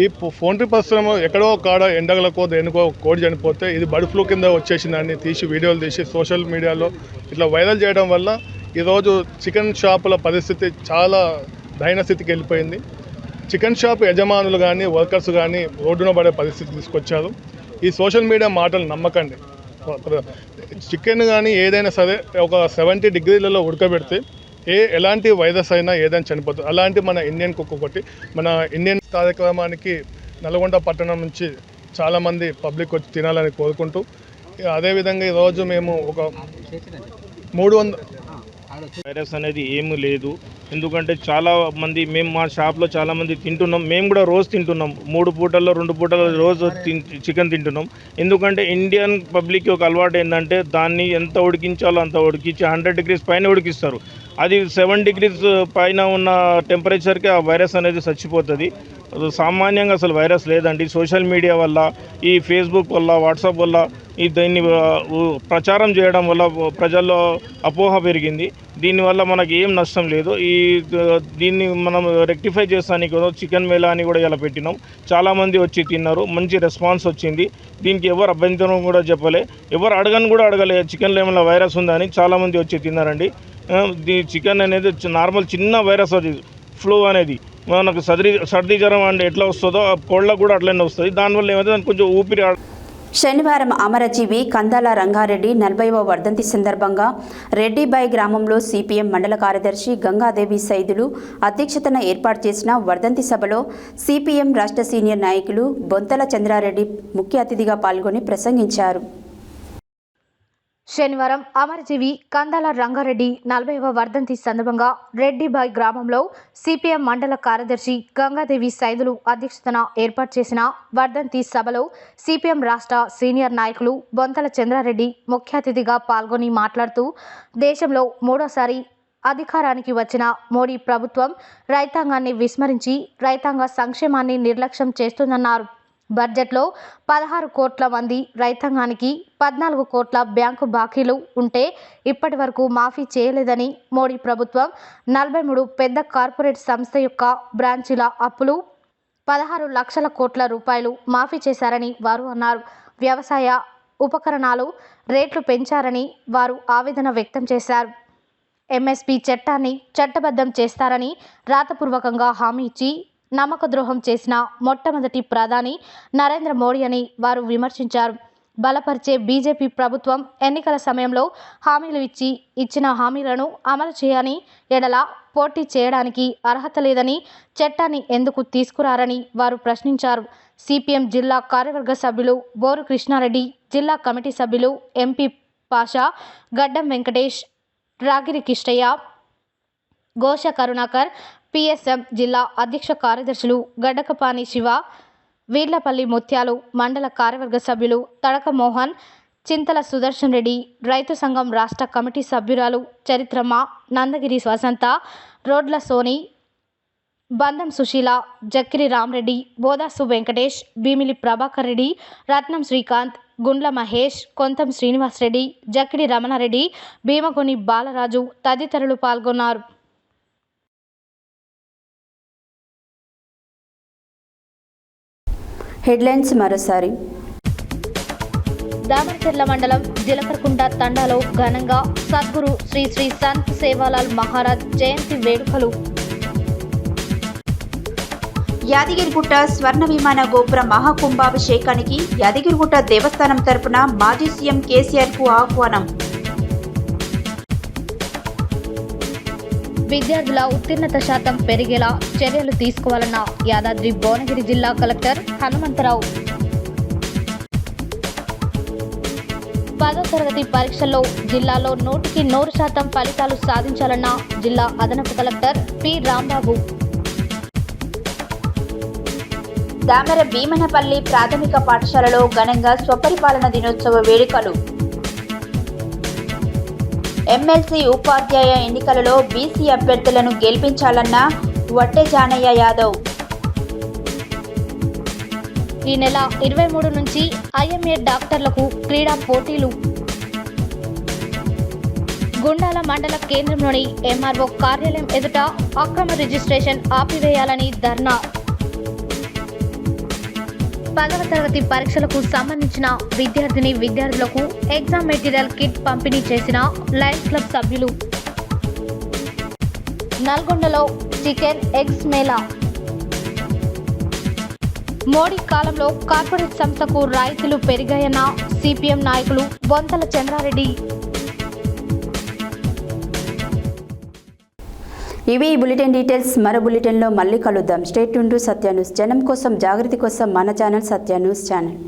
Speaker 15: ఈ పౌల్ట్రీ పరిశ్రమ ఎక్కడో కాడ ఎండగలకో దేనికో కోడి చనిపోతే ఇది బర్డ్ ఫ్లూ కింద వచ్చేసిందని తీసి వీడియోలు తీసి సోషల్ మీడియాలో ఇట్లా వైరల్ చేయడం వల్ల ఈరోజు చికెన్ షాపుల పరిస్థితి చాలా దయన స్థితికి వెళ్ళిపోయింది. చికెన్ షాప్ యజమానులు కానీ వర్కర్స్ కానీ రోడ్డున పడే పరిస్థితి తీసుకొచ్చారు. ఈ సోషల్ మీడియా మాటలు నమ్మకండి. చికెన్ కానీ ఏదైనా సరే ఒక 70 డిగ్రీలలో ఉడకబెడితే ఎలాంటి వైరస్ అయినా ఏదైనా చనిపోతుంది. అలాంటి మన ఇండియన్ కుక్ ఒకటి. మన ఇండియన్ కార్యక్రమానికి నల్గొండ పట్టణం నుంచి చాలామంది పబ్లిక్ వచ్చి తినాలని కోరుకుంటూ, అదేవిధంగా ఈరోజు మేము ఒక 300
Speaker 16: వైరస్ అనేది ఏమీ లేదు. ఎందుకంటే చాలా మంది మేము మా షాప్లో చాలామంది తింటున్నాం. మేము కూడా రోజు తింటున్నాం. 3 పూటల్లో 2 పూటల్లో రోజు చికెన్ తింటున్నాం. ఎందుకంటే ఇండియన్ పబ్లిక్కి ఒక అలవాటు ఏంటంటే దాన్ని ఎంత ఉడికించాలో అంత ఉడికించి 100 డిగ్రీస్ పైన ఉడికిస్తారు. అది 7 డిగ్రీస్ పైన ఉన్న టెంపరేచర్కి ఆ వైరస్ అనేది చచ్చిపోతుంది. సామాన్యంగా అసలు వైరస్ లేదండి. సోషల్ మీడియా వల్ల, ఈ ఫేస్బుక్ వల్ల, వాట్సాప్ వల్ల దీన్ని ప్రచారం చేయడం వల్ల ప్రజల్లో అపోహ పెరిగింది. దీనివల్ల మనకి ఏం నష్టం లేదు. దీన్ని మనం రెక్టిఫై చేస్తానికి చికెన్ మేళా అని కూడా ఇలా పెట్టినాం. చాలామంది వచ్చి తిన్నారు. మంచి రెస్పాన్స్ వచ్చింది. దీనికి ఎవరు అభ్యంతరం కూడా చెప్పలే. ఎవరు అడగలే చికెన్లో ఏమైనా వైరస్ ఉందా అని. చాలామంది వచ్చి తిన్నారండి. చికెన్ అనేది నార్మల్ చిన్న వైరస్, అది ఫ్లూ అనేది మనకు సర్ది జ్వరం అంటే ఎట్లా వస్తుందో కోళ్ళకు కూడా అట్లనే వస్తుంది. దానివల్ల ఏమైతే దానికి కొంచెం ఊపిరి.
Speaker 1: శనివారం అమరజీవి కందాల రంగారెడ్డి 40వ వర్ధంతి సందర్భంగా రెడ్డిబాయ్ గ్రామంలో సిపిఎం మండల కార్యదర్శి గంగాదేవి సైదులు అధ్యక్షతన ఏర్పాటు చేసిన వర్ధంతి సభలో సిపిఎం రాష్ట్ర సీనియర్ నాయకులు బొంతల చంద్రారెడ్డి ముఖ్య అతిథిగా పాల్గొని ప్రసంగించారు.
Speaker 2: శనివారం అమరజీవి కందాల రంగారెడ్డి 40వ వర్ధంతి సందర్భంగా రెడ్డిబాయ్ గ్రామంలో సిపిఎం మండల కార్యదర్శి గంగాదేవి సైదులు అధ్యక్షతన ఏర్పాటు చేసిన వర్ధంతి సభలో సిపిఎం రాష్ట్ర సీనియర్ నాయకులు బొంతల చంద్రారెడ్డి ముఖ్య అతిథిగా పాల్గొని మాట్లాడుతూ, దేశంలో 3వసారి అధికారానికి వచ్చిన మోడీ ప్రభుత్వం రైతాంగాన్ని విస్మరించి రైతాంగ సంక్షేమాన్ని నిర్లక్ష్యం చేస్తుందన్నారు. బడ్జెట్లో 16 కోట్ల మంది రైతాంగానికి 14 కోట్ల బ్యాంకు బాకీలు ఉంటే ఇప్పటి వరకు మాఫీ చేయలేదని, మోడీ ప్రభుత్వం 43 పెద్ద కార్పొరేట్ సంస్థ యొక్క బ్రాంచీల అప్పులు 16 లక్షల కోట్ల రూపాయలు మాఫీ చేశారని వారు అన్నారు. వ్యవసాయ ఉపకరణాలు రేట్లు పెంచారని వారు ఆవేదన వ్యక్తం చేశారు. ఎంఎస్పీ చట్టాన్ని చట్టబద్ధం చేస్తారని రాతపూర్వకంగా హామీ ఇచ్చి నమ్మక ద్రోహం చేసిన మొట్టమొదటి ప్రధాని నరేంద్ర మోడీ అని వారు విమర్శించారు. బలపరిచే బీజేపీ ప్రభుత్వం ఎన్నికల సమయంలో హామీలు ఇచ్చిన హామీలను అమలు చేయని ఎడల పోటీ చేయడానికి అర్హత లేదని, చట్టాన్ని ఎందుకు తీసుకురారని వారు ప్రశ్నించారు. సిపిఎం జిల్లా కార్యవర్గ సభ్యులు బోరు కృష్ణారెడ్డి, జిల్లా కమిటీ సభ్యులు ఎంపీ పాషా, గడ్డం వెంకటేష్, రాగిరి కిష్టయ్య, ఘోష కరుణాకర్, పిఎస్ఎం జిల్లా అధ్యక్ష కార్యదర్శులు గడ్డకపాని శివ, వీర్లపల్లి ముత్యాలు, మండల కార్యవర్గ సభ్యులు తడక మోహన్, చింతల సుదర్శన్ రెడ్డి, రైతు సంఘం రాష్ట్ర కమిటీ సభ్యురాలు చరిత్రమ్మ, నందగిరి వసంత, రోడ్ల సోని, బంధం సుశీల, జక్కిరి రామరెడ్డి, బోదాసు వెంకటేష్, భీమిలి ప్రభాకర్ రెడ్డి, రత్నం శ్రీకాంత్, గుండ్ల మహేష్, కొంతం శ్రీనివాసరెడ్డి, జక్కిడి రమణారెడ్డి, భీమగొని బాలరాజు తదితరులు పాల్గొన్నారు.
Speaker 1: హెడ్లైన్స్ మరోసారి.
Speaker 2: దామరచెర్ల మండలం జిలకరకుంట తండాలో ఘనంగా సద్గురు శ్రీ శ్రీ సంత్ సేవాలాల్ మహారాజ్ జయంతి వేడుకలు.
Speaker 1: యాదగిరిగుట్ట స్వర్ణ విమాన గోపుర మహాకుంభాభిషేకానికి యాదగిరిగుట్ట దేవస్థానం తరపున మాజీ సీఎం కేసీఆర్కు ఆహ్వానం.
Speaker 2: విద్యార్థుల ఉత్తీర్ణత శాతం పెరిగేలా చర్యలు తీసుకోవాలన్న యాదాద్రి భువనగిరి జిల్లా కలెక్టర్ హనుమంతరావు. 10వ తరగతి పరీక్షల్లో జిల్లాలో 100% ఫలితాలు సాధించాలన్న జిల్లా అదనపు కలెక్టర్ పి రాంబాబు.
Speaker 1: దామెర భీమనపల్లి ప్రాథమిక పాఠశాలలో ఘనంగా స్వపరిపాలన దినోత్సవ వేడుకలు. ఎమ్మెల్సీ ఉపాధ్యాయ ఎన్నికలలో బీసీ అభ్యర్థులను గెలిపించాలన్న వట్టె జానయ్య యాదవ్.
Speaker 2: ఈ నెల 23 నుంచి ఐఎంఏ డాక్టర్లకు క్రీడా పోటీలు. గుండాల మండల కేంద్రంలోని ఎంఆర్ఓ కార్యాలయం ఎదుట అక్రమ రిజిస్ట్రేషన్ ఆపివేయాలని ధర్నా. 10వ తరగతి పరీక్షలకు సంబంధించిన విద్యార్థులకు ఎగ్జామ్ మెటీరియల్ కిట్ పంపిణీ చేసిన లయన్స్ క్లబ్ సభ్యులు. నల్గొండలో చికెన్ ఎగ్స్ మేళా. మోడీ కాలంలో కార్పొరేట్ సంస్థకు రాయితీలు పెరిగాయన్న సిపిఎం నాయకులు బొంతల చంద్రారెడ్డి.
Speaker 1: ఇవి ఈ బులెటిన్ డీటెయిల్స్. మరో బులెటిన్లో మళ్ళీ కలుద్దాం. Stay tune to Satya news. జనం కోసం, జాగృతి కోసం మన ఛానల్ సత్య న్యూస్ ఛానల్.